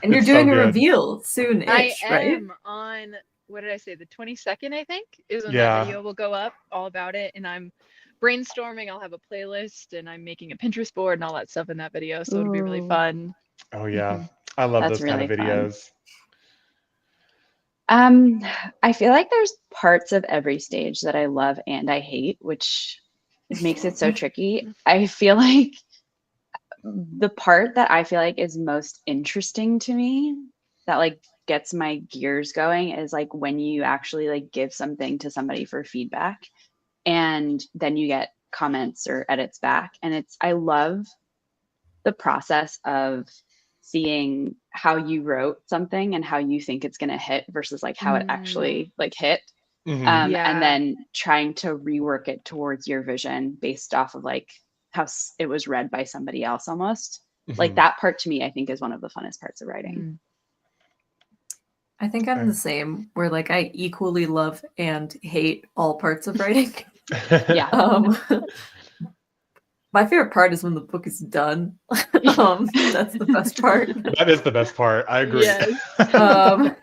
And you're It's so doing a good. reveal I soon-ish, right? am on, what did I say? The 22nd, I think, is when that Yeah. video will go up all about it. And I'm brainstorming. I'll have a playlist and I'm making a Pinterest board and all that stuff in that video. So it'll be really Ooh, fun. Oh yeah. Mhm. I love that's those kind of really fun. videos. Um, I feel like there's parts of every stage that I love and I hate, which makes it so tricky. I feel like the part that I feel like is most interesting to me, that like gets my gears going, is like when you actually like give something to somebody for feedback and then you get comments or edits back. And I love the process of seeing how you wrote something and how you think it's going to hit versus like how it Mm, actually like hit. Hmm. And yeah. then trying to rework it towards your vision based off of like how it was read by somebody else almost. Like Hmm. that part to me, I think is one of the funnest parts of writing. Mm. I think I'm the same, where like I equally love and hate all parts of writing. Yeah. Um, my favorite part is when the book is done. That's the best part. That is the best part. I agree. Yes. Um,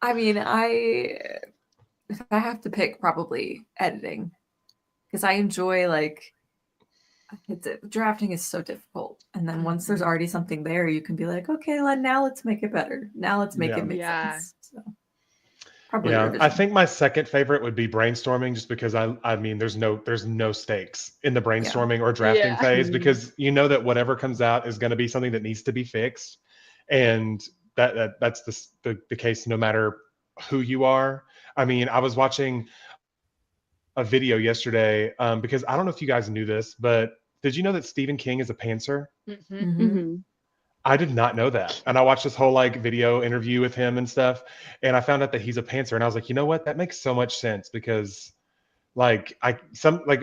I mean, if I have to pick, probably editing, because I enjoy like drafting is so difficult, and then once there's already something there, you can be like, okay, now let's make it better. Now let's make Yeah. it make Yeah. sense. So probably Yeah, I revision. think my second favorite would be brainstorming, just because I mean there's no stakes in the Yeah. brainstorming or drafting Yeah. phase, Mm, because you know that whatever comes out is going to be something that needs to be fixed, and that's the case no matter who you are. I mean, I was watching a video yesterday, because I don't know if you guys knew this, but did you know that Stephen King is a pantser? Hmm. Mm-hmm. hmm I did not know that. And I watched this whole like video interview with him and stuff. And I found out that he's a pantser. And I was like, you know what? That makes so much sense, because like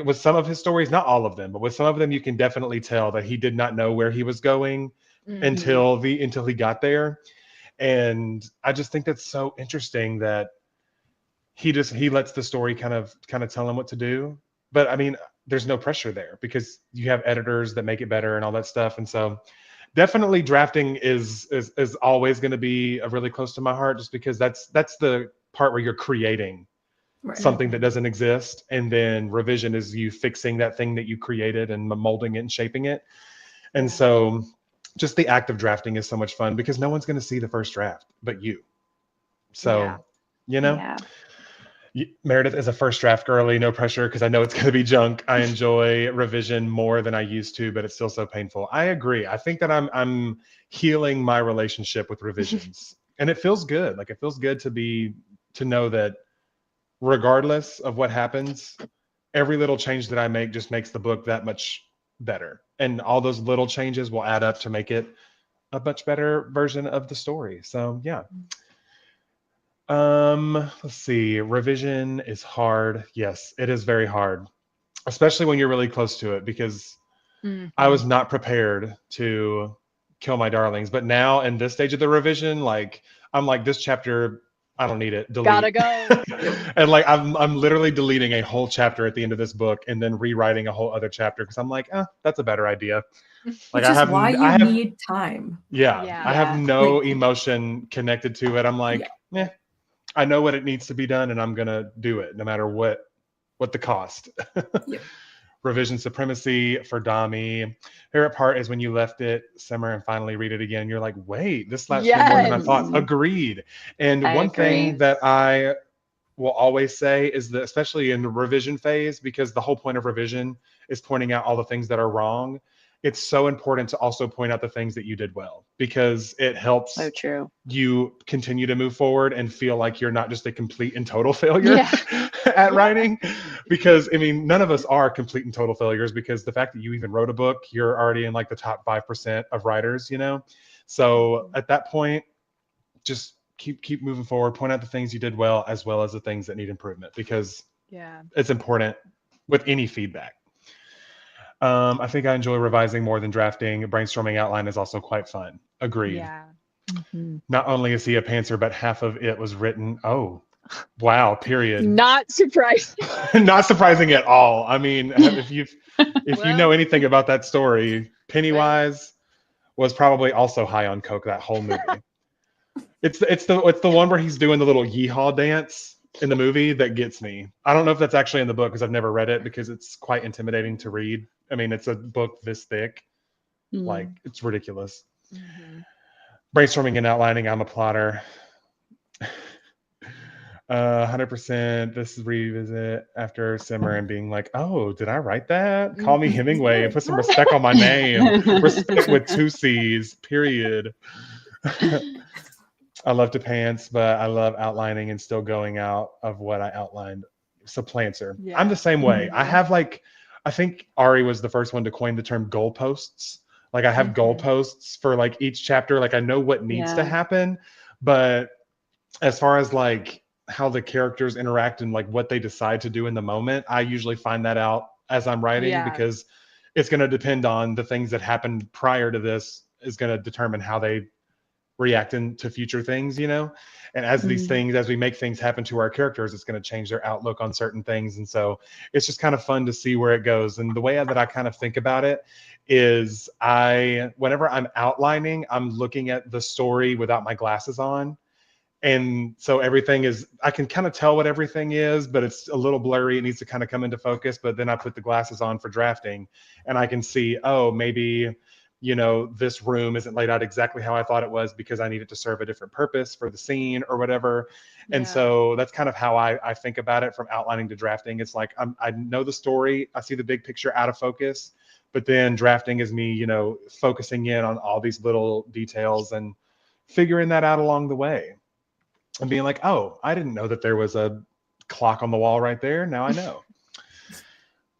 with some of his stories, not all of them, but with some of them, you can definitely tell that he did not know where he was going Hmm. until he got there. And I just think that's so interesting that he lets the story kind of tell him what to do. But I mean, there's no pressure there because you have editors that make it better and all that stuff. And so definitely drafting is always going to be really close to my heart, just because that's the part where you're creating Right. something that doesn't exist, and then revision is you fixing that thing that you created and molding it and shaping it. And Yeah. so just the act of drafting is so much fun, because no one's going to see the first draft but you. Yeah. So you know, yeah. Meredith is a first draft girly, no pressure, because I know it's going to be junk. I enjoy revision more than I used to, but it's still so painful. I agree. I think that I'm healing my relationship with revisions, and it feels good. Like it feels good to know that regardless of what happens, every little change that I make just makes the book that much better, and all those little changes will add up to make it a much better version of the story. So yeah. Let's see. Revision is hard. Yes, it is very hard, especially when you're really close to it, because I was not prepared to kill my darlings. But now in this stage of the revision, like I'm like, this chapter, I don't need it. Delete. Gotta go. And like I'm literally deleting a whole chapter at the end of this book and then rewriting a whole other chapter because I'm like, that's a better idea. Like Which is why you need time. Yeah, I have Yeah. no Like- emotion connected to it. I'm like, I know what it needs to be done, and I'm gonna do it, no matter what the cost. Yep. Revision supremacy for Dami. Favorite part is when you left it simmer and finally read it again. You're like, wait, this slaps me more than I thought. Yes. Agreed. And I one thing agree. that I will always say is that, especially in the revision phase, because the whole point of revision is pointing out all the things that are wrong. It's so important to also point out the things that you did well, because it helps So true. you continue to move forward and feel like you're not just a complete and total failure Yeah. at writing. Because I mean, none of us are complete and total failures, because the fact that you even wrote a book, you're already in like the top 5% of writers, you know? So at that point, just keep moving forward, point out the things you did well as the things that need improvement, because Yeah. it's important with any feedback. I think I enjoy revising more than drafting. Brainstorming outline is also quite fun. Agreed. Yeah. Not only is he a pantser, but half of it was written. Oh, wow. Period. Not surprising. Not surprising at all. I mean, if you Well- know anything about that story, Pennywise was probably also high on coke that whole movie. It's the one where he's doing the little yeehaw dance in the movie that gets me. I don't know if that's actually in the book because I've never read it, because it's quite intimidating to read. I mean, it's a book this thick. Like, it's ridiculous. Brainstorming and outlining, I'm a plotter. 100%. This is revisit after simmer and being like, oh, did I write that? Call me Hemingway and put some respect on my name. Respect with 2 C's, period. I love to pants, but I love outlining and still going out of what I outlined. Supplanter. Yeah. I'm the same way. I have I think Ari was the first one to coin the term goalposts. Like, I have goalposts for like each chapter. Like, I know what needs to happen, but as far as like how the characters interact and like what they decide to do in the moment, I usually find that out as I'm writing, because it's going to depend on the things that happened prior to this is going to determine how they react into future things, you know? And as these things, as we make things happen to our characters, it's going to change their outlook on certain things. And so it's just kind of fun to see where it goes. And the way that I kind of think about it is whenever I'm outlining, I'm looking at the story without my glasses on. And so everything is, I can kind of tell what everything is, but it's a little blurry. It needs to kind of come into focus. But then I put the glasses on for drafting and I can see, oh, maybe, you know, this room isn't laid out exactly how I thought it was because I need it to serve a different purpose for the scene or whatever. And so that's kind of how I think about it from outlining to drafting. It's like, I know the story. I see the big picture out of focus, but then drafting is me, you know, focusing in on all these little details and figuring that out along the way. And being like, oh, I didn't know that there was a clock on the wall right there. Now I know.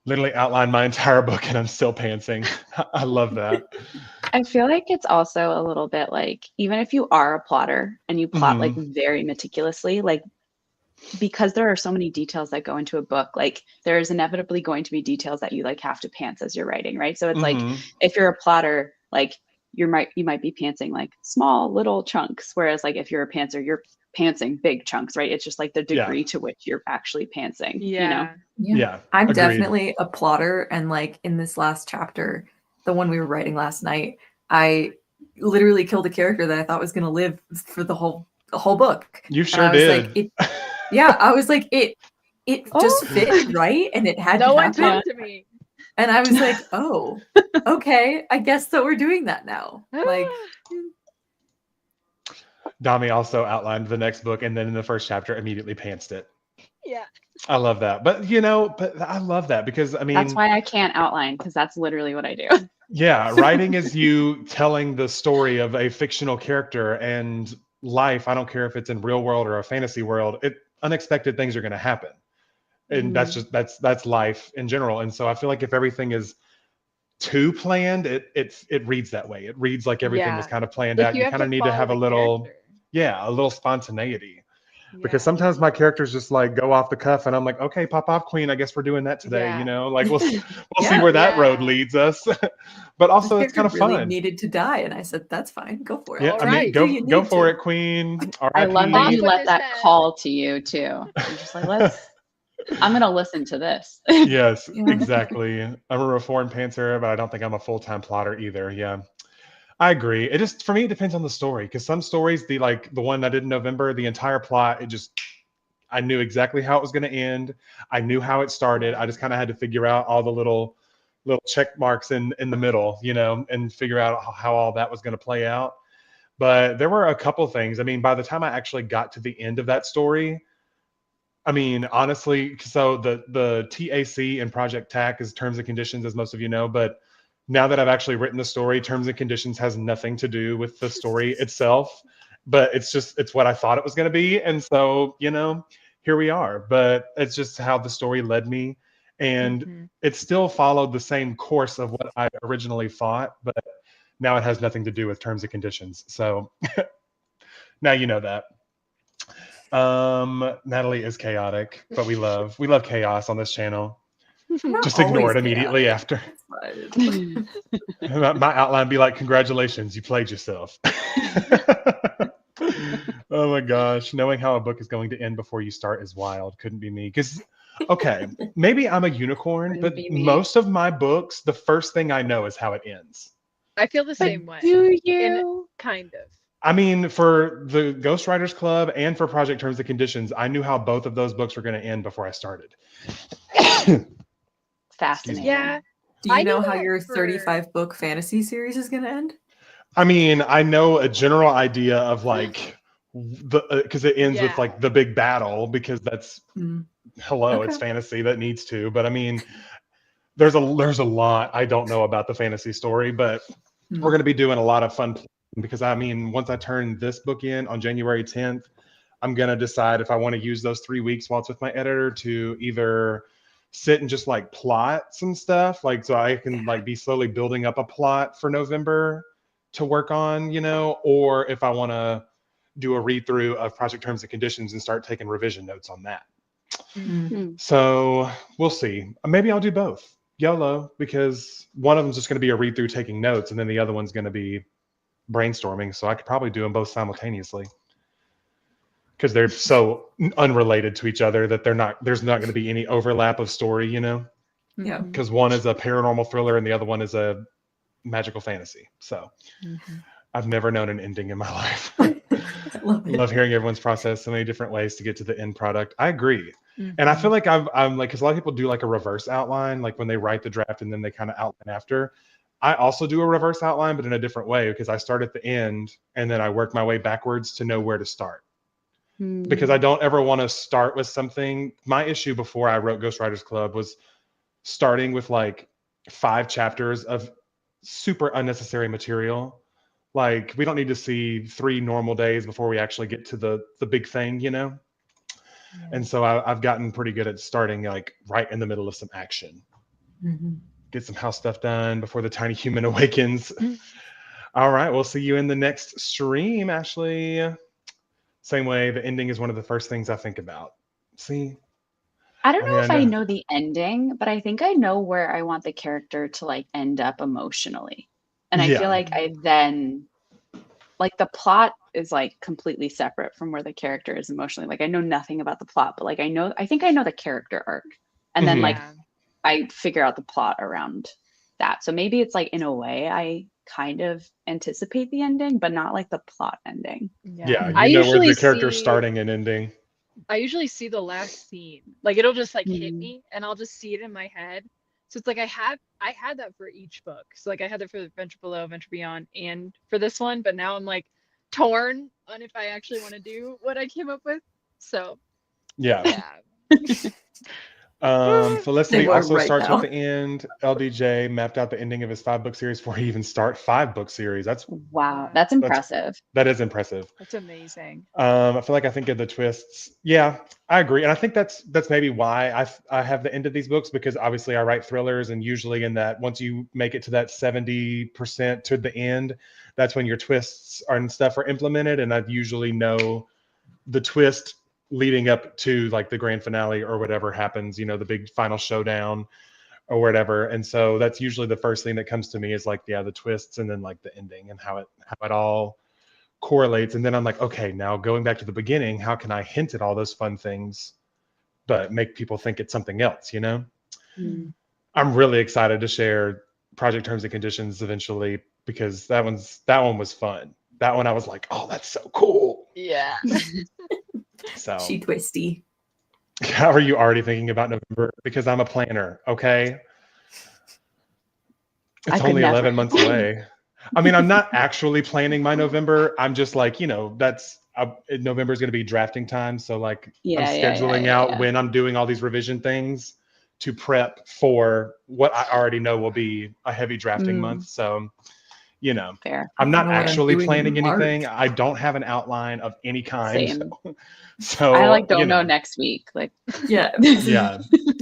Literally outlined my entire book and I'm still pantsing. I love that. I feel like it's also a little bit like, even if you are a plotter and you plot like very meticulously, like, because there are so many details that go into a book, like there is inevitably going to be details that you like have to pants as you're writing, right? So it's like, if you're a plotter, like you might be pantsing like small little chunks, whereas like if you're a pantser, you're pantsing big chunks, right? It's just like the degree to which you're actually pantsing, you know? Yeah. I'm agreed. definitely a plotter, and like in this last chapter, the one we were writing last night, I literally killed a character that I thought was going to live for the whole book. You sure did. Like, I was like, it just fit right, and it had No to one happen. talked to me. And I was like, oh, okay, I guess that we're doing that now. Like, Dami also outlined the next book, and then in the first chapter immediately pantsed it. Yeah. I love that. But you know, but I love that because I mean, that's why I can't outline, because that's literally what I do. Yeah, writing is you telling the story of a fictional character, and life, I don't care if it's in real world or a fantasy world, unexpected things are going to happen. And that's just that's life in general. And so I feel like if everything is too planned, it reads that way. It reads like everything was kind of planned Like out. You kind of need to have a little character. a little spontaneity. Because Yeah. sometimes my characters just like go off the cuff and I'm like, okay, pop off queen, I guess we're doing that today, Yeah. you know, like we'll see Yeah. where that road Yeah. leads us. But also This it's kind of character really fun. needed to die, and I said, "That's fine, go for it." Yeah, All I mean, right. Do you go need for to? it, queen. I love that Off you with let his that head. call to you too. You're just like, I'm gonna listen to this. Yes, Yeah. exactly. I'm a reformed pantser, but I don't think I'm a full-time plotter either. Yeah. I agree. It just for me it depends on the story because some stories, the one I did in November, the entire plot, I knew exactly how it was going to end. I knew how it started. I just kind of had to figure out all the little check marks in the middle, you know, and figure out how all that was going to play out. But there were a couple things. I mean, by the time I actually got to the end of that story, I mean, honestly, so the TAC and Project TAC is terms and conditions, as most of you know, but now that I've actually written the story, terms and conditions has nothing to do with the story itself, but it's what I thought it was going to be. And so, you know, here we are, but it's just how the story led me. And Mhm. it still followed the same course of what I originally thought, but now it has nothing to do with terms and conditions. So now you know that. Natalie is chaotic, but we love chaos on this channel. I'm not Just ignore always it immediately chaotic. after. It's fine. My outline be like, congratulations, you played yourself. Oh my gosh. Knowing how a book is going to end before you start is wild. Couldn't be me. Because, okay, maybe I'm a unicorn, Couldn't but be me. most of my books, the first thing I know is how it ends. I feel the But same way. do In you? kind of. I mean, for the Ghostwriters Club and for Project Terms and Conditions, I knew how both of those books were going to end before I started. Fascinating. Yeah. Do you I knew know how that your for- 35 book fantasy series is going to end? I mean, I know a general idea of like because it ends with Yeah. like the big battle because that's Mm. hello, Okay. it's fantasy that needs to. But I mean, there's a lot I don't know about the fantasy story, but Mm. we're going to be doing a lot of fun planning because I mean, once I turn this book in on January 10th, I'm going to decide if I want to use those 3 weeks while it's with my editor to either sit and just like plot some stuff, like so I can like be slowly building up a plot for November to work on, you know, or if I want to do a read through of Project Terms and Conditions and start taking revision notes on that. Mm. Hmm. So we'll see. Maybe I'll do both. YOLO, because one of them's just going to be a read through taking notes, and then the other one's going to be brainstorming. So I could probably do them both simultaneously because they're so unrelated to each other that there's not going to be any overlap of story, you know, Yeah. Mhm. because one is a paranormal thriller and the other one is a magical fantasy. So Mhm. I've never known an ending in my life. I love it. Love hearing everyone's process, so many different ways to get to the end product. I agree. Mhm. And I feel like I'm like, because a lot of people do like a reverse outline, like when they write the draft and then they kind of outline after. I also do a reverse outline, but in a different way because I start at the end and then I work my way backwards to know where to start. Because I don't ever want to start with something. My issue before I wrote Ghostwriters Club was starting with like 5 chapters of super unnecessary material. Like we don't need to see 3 normal days before we actually get to the big thing, you know? Yeah. And so I've gotten pretty good at starting like right in the middle of some action. Mhm. Get some house stuff done before the tiny human awakens. Mm. All right, we'll see you in the next stream, Ashley. Same way, the ending is one of the first things I think about. See? I don't I know mean, I if I know. know the ending, but I think I know where I want the character to like end up emotionally. And I Yeah. feel like I then like the plot is like completely separate from where the character is emotionally. Like I know nothing about the plot, but like I think I know the character arc. And then Mhm. like Yeah. I figure out the plot around that. So maybe it's like in a way I kind of anticipate the ending, but not like the plot ending. Yeah, I you know where usually the character's see starting and ending. I usually see the last scene. Like it'll just like hit Mhm. me and I'll just see it in my head. So it's like I had that for each book. So like I had that for Venture Below, Venture Beyond, and for this one, but now I'm like torn on if I actually want to do what I came up with. So Yeah. yeah. Felicity They are also right starts now. with the end. LDJ mapped out the ending of his 5-book series before he even start 5-book series. Wow, that's impressive. That is impressive. That's amazing. I feel like I think of the twists. Yeah, I agree, and I think that's maybe why I have the end of these books because obviously I write thrillers, and usually in that once you make it to that 70% to the end, that's when your twists and stuff are implemented, and I usually know the twist leading up to like the grand finale or whatever happens, you know, the big final showdown or whatever. And so that's usually the first thing that comes to me is like, yeah, the twists and then like the ending and how it all correlates. And then I'm like, okay, now going back to the beginning, how can I hint at all those fun things, but make people think it's something else, you know? Mm. I'm really excited to share Project Terms and Conditions eventually because that one was fun. That one I was like, oh, that's so cool. Yeah. So She twisty. how are you already thinking about November? Because I'm a planner, okay? I It's could only never. 11 months away. I mean, I'm not actually planning my November. I'm just like, you know, November is going to be drafting time. So like I'm scheduling out when I'm doing all these revision things to prep for what I already know will be a heavy drafting month. So, you know, Fair. I'm I not know what I'm actually doing in planning anything. March. I don't have an outline of any kind. Same. So I like you don't know know, next week. Like Yeah. yeah.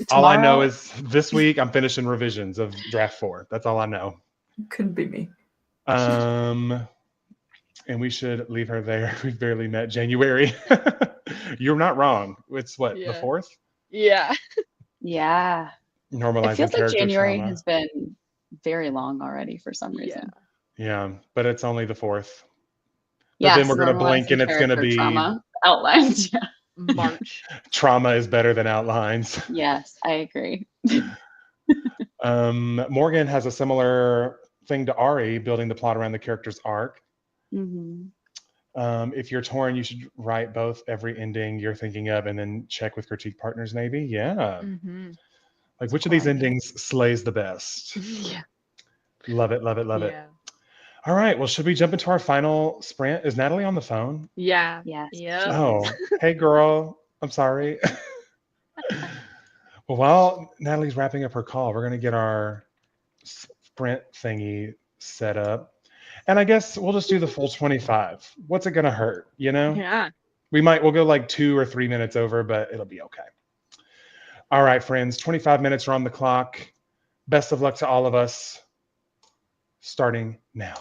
All I know tomorrow. is this week I'm finishing revisions of draft 4. That's all I know. Couldn't be me. And we should leave her there. We've barely met January. You're not wrong. It's what, the Yeah. 4th? Yeah. Yeah. It Normalizing feels like character January trauma. has been very long already for some reason. Yeah, but it's only the 4th. But Yes, then we're gonna blink normalizing and it's gonna character be trauma outlines. Yeah. March. trauma is better than outlines. Yes, I agree. Morgan has a similar thing to Ari, building the plot around the character's arc. Hmm. If you're torn, you should write both every ending you're thinking of and then check with critique partners, maybe. Yeah. Mm-hmm. Like which of Cool these idea. endings slays the best? Yeah. Love it, love it, love it. Yeah. All right. Well, should we jump into our final sprint? Is Natalie on the phone? Yeah. Yes. Yep. Oh, hey, girl. I'm sorry. Well, while Natalie's wrapping up her call, we're going to get our sprint thingy set up. And I guess we'll just do the full 25. What's it going to hurt? You know, Yeah. we'll go like 2 or 3 minutes over, but it'll be okay. All right, friends, 25 minutes are on the clock. Best of luck to all of us, starting now.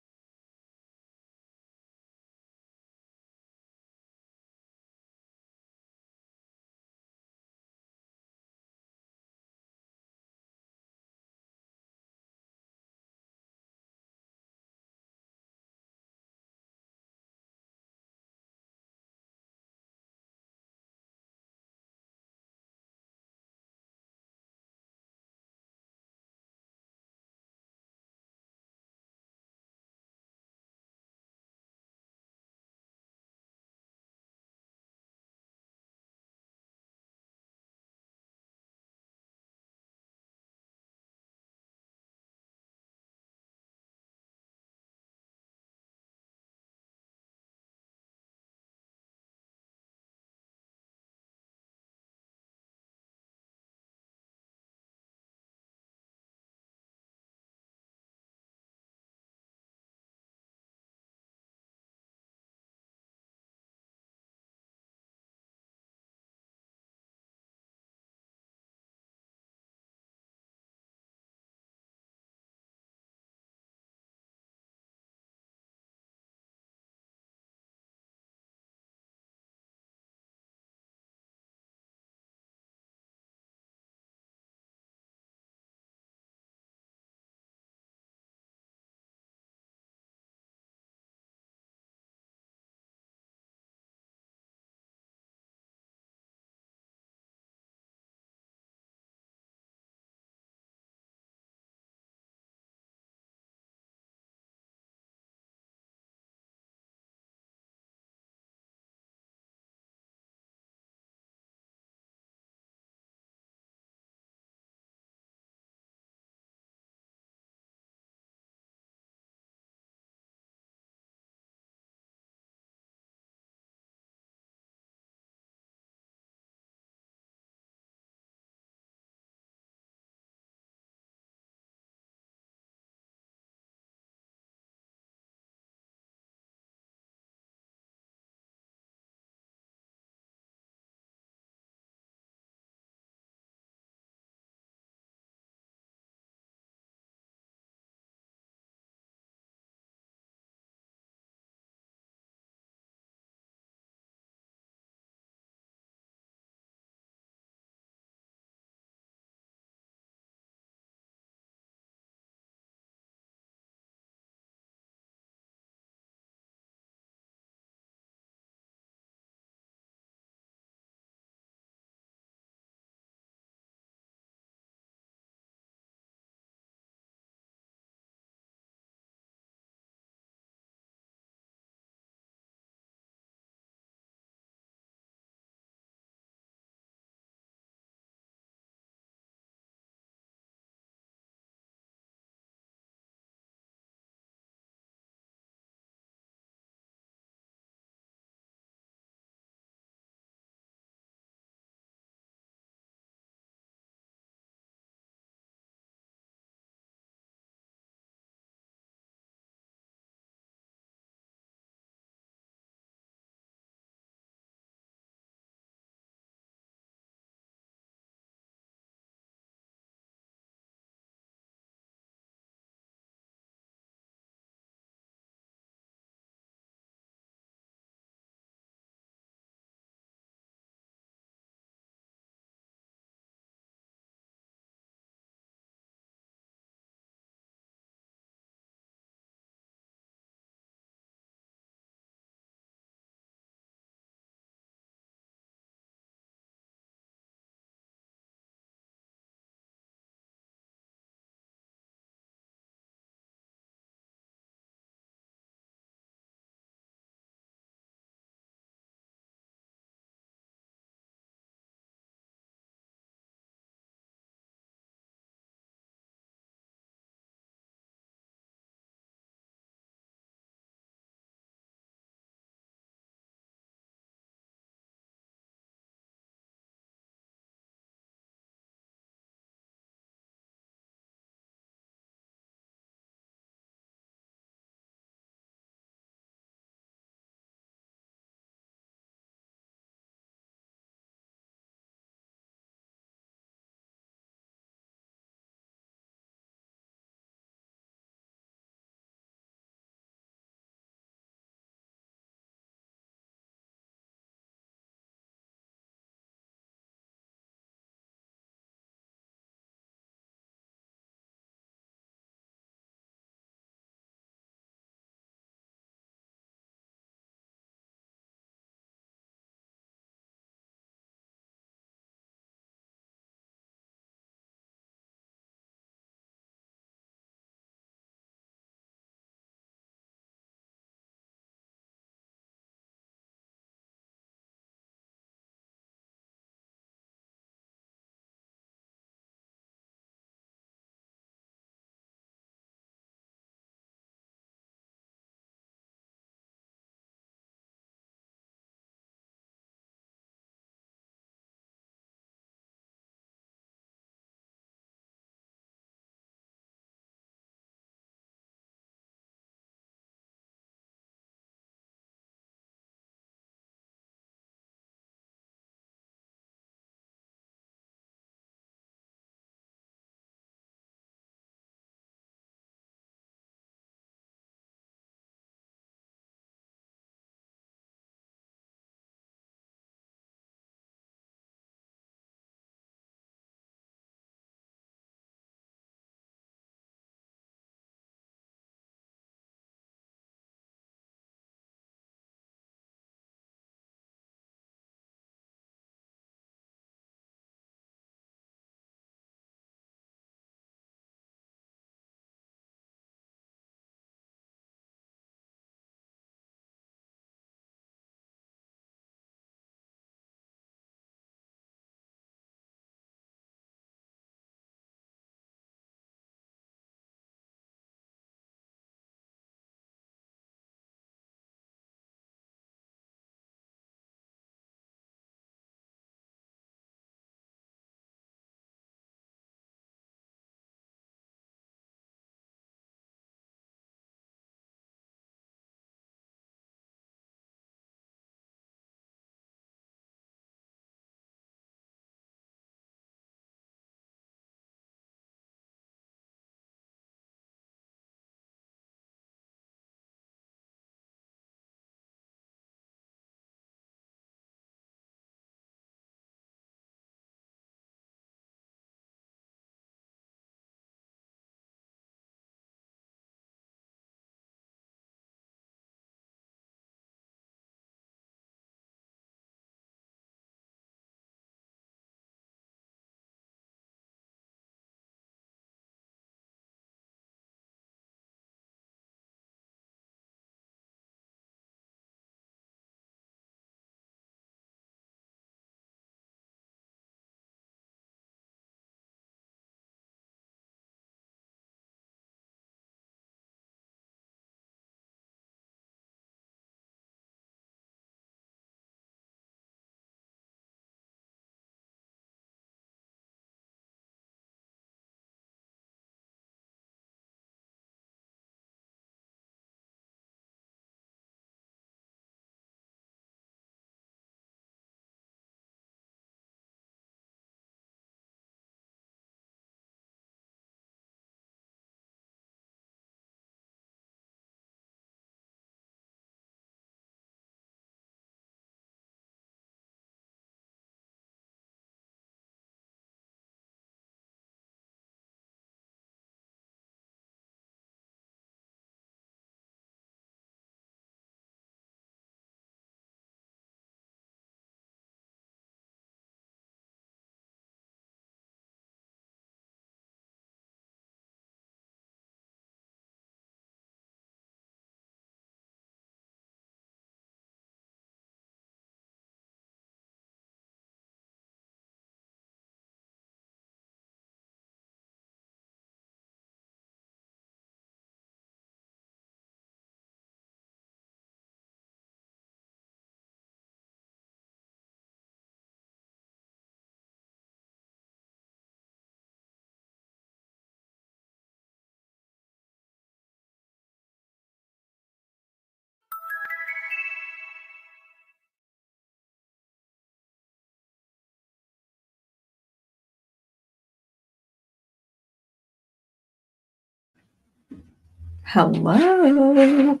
Hello.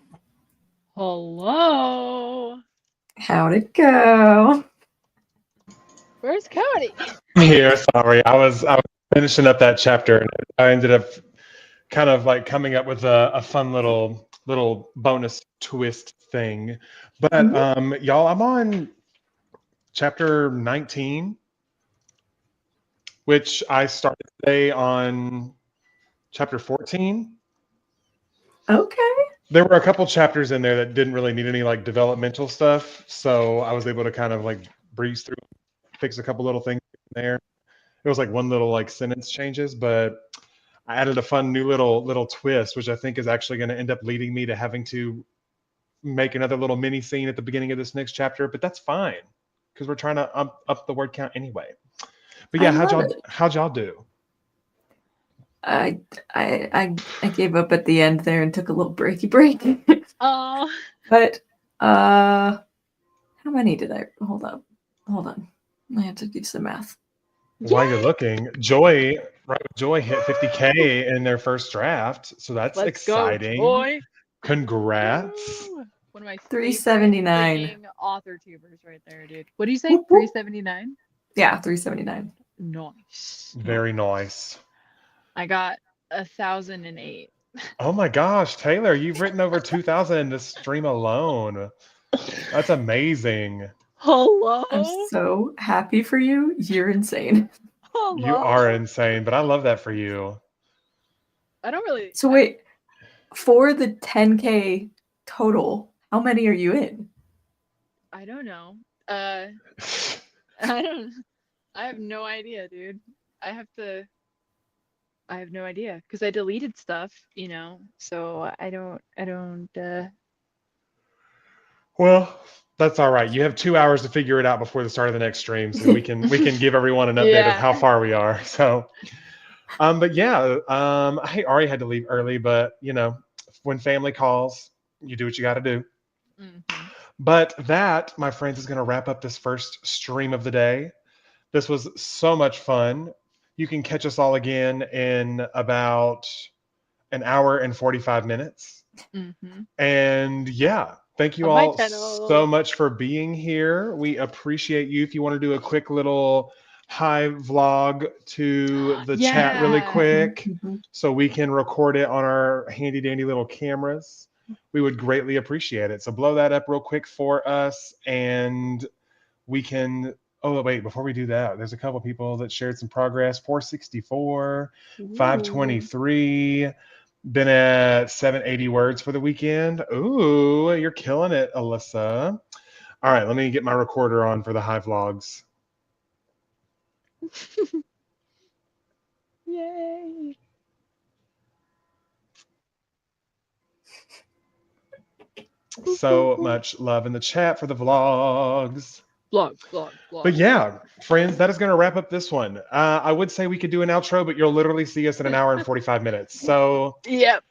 Hello. How'd it go? Where's Cody? Here, sorry. I was finishing up that chapter and I ended up kind of like coming up with a fun little bonus twist thing. But y'all, I'm on chapter 19, which I started today on chapter 14. Okay. There were a couple chapters in there that didn't really need any like developmental stuff, so I was able to kind of like breeze through, fix a couple little things in there. It was like one little like sentence changes, but I added a fun new little twist, which I think is actually going to end up leading me to having to make another little mini scene at the beginning of this next chapter. But that's fine because we're trying to up the word count anday. But yeah, I love it. how'd y'all do? I gave up at the end there and took a little breaky break. Oh, But how many did I hold up? Hold on. I have to do some math. While you're looking, Joy hit 50K in their first draft, so that's let's exciting. go, boy. Congrats. Woo! One of my 379. favorite freaking author tubers right there, dude. What do you say? Whoop, whoop. 379? Yeah, 379. Nice. Very nice. I got 1,008. Oh my gosh, Taylor, you've written over 2,000 in this stream alone. That's amazing. Hello. I'm so happy for you. You're insane. Hello. You are insane, but I love that for you. I don't really. So wait, for the 10K total, how many are you in? I don't know. I don't. I have no idea, dude. I have no idea because I deleted stuff, So I don't. Well, that's all right. You have 2 hours to figure it out before the start of the next stream, so we can give everyone an update of how Yeah. far we are. So, but yeah, I already had to leave early, but when family calls, you do what you got to do. Mhm. But that, my friends, is going to wrap up this first stream of the day. This was so much fun. You can catch us all again in about an hour and 45 minutes. Mhm. And yeah, thank you On my all channel. so much for being here. We appreciate you. If you want to do a quick little hi vlog to the chat really Yeah. quick Mhm. so we can record it on our handy dandy little cameras, we would greatly appreciate it. So blow that up real quick for us and we can. Oh, wait, before we do that, there's a couple people that shared some progress. 464, 523, been at 780 words for the weekend. Ooh, you're killing it, Alyssa. All right, let me get my recorder on for the high vlogs. Yay. So much love in the chat for the vlogs. Vlog. But yeah, friends, that is going to wrap up this one. I would say we could do an outro, but you'll literally see us in an hour and 45 minutes. So Yep.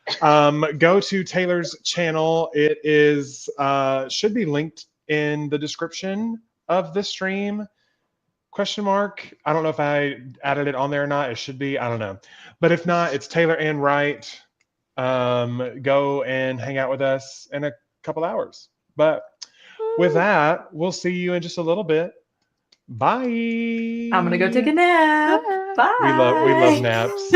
go to Taylor's channel. It is should be linked in the description of the stream. Question mark. I don't know if I added it on there or not. It should be. I don't know. But if not, it's Taylor and Wright. Go and hang out with us in a couple hours. But with that, we'll see you in just a little bit. Bye. I'm gonna go take a nap. Bye. Bye. We love naps.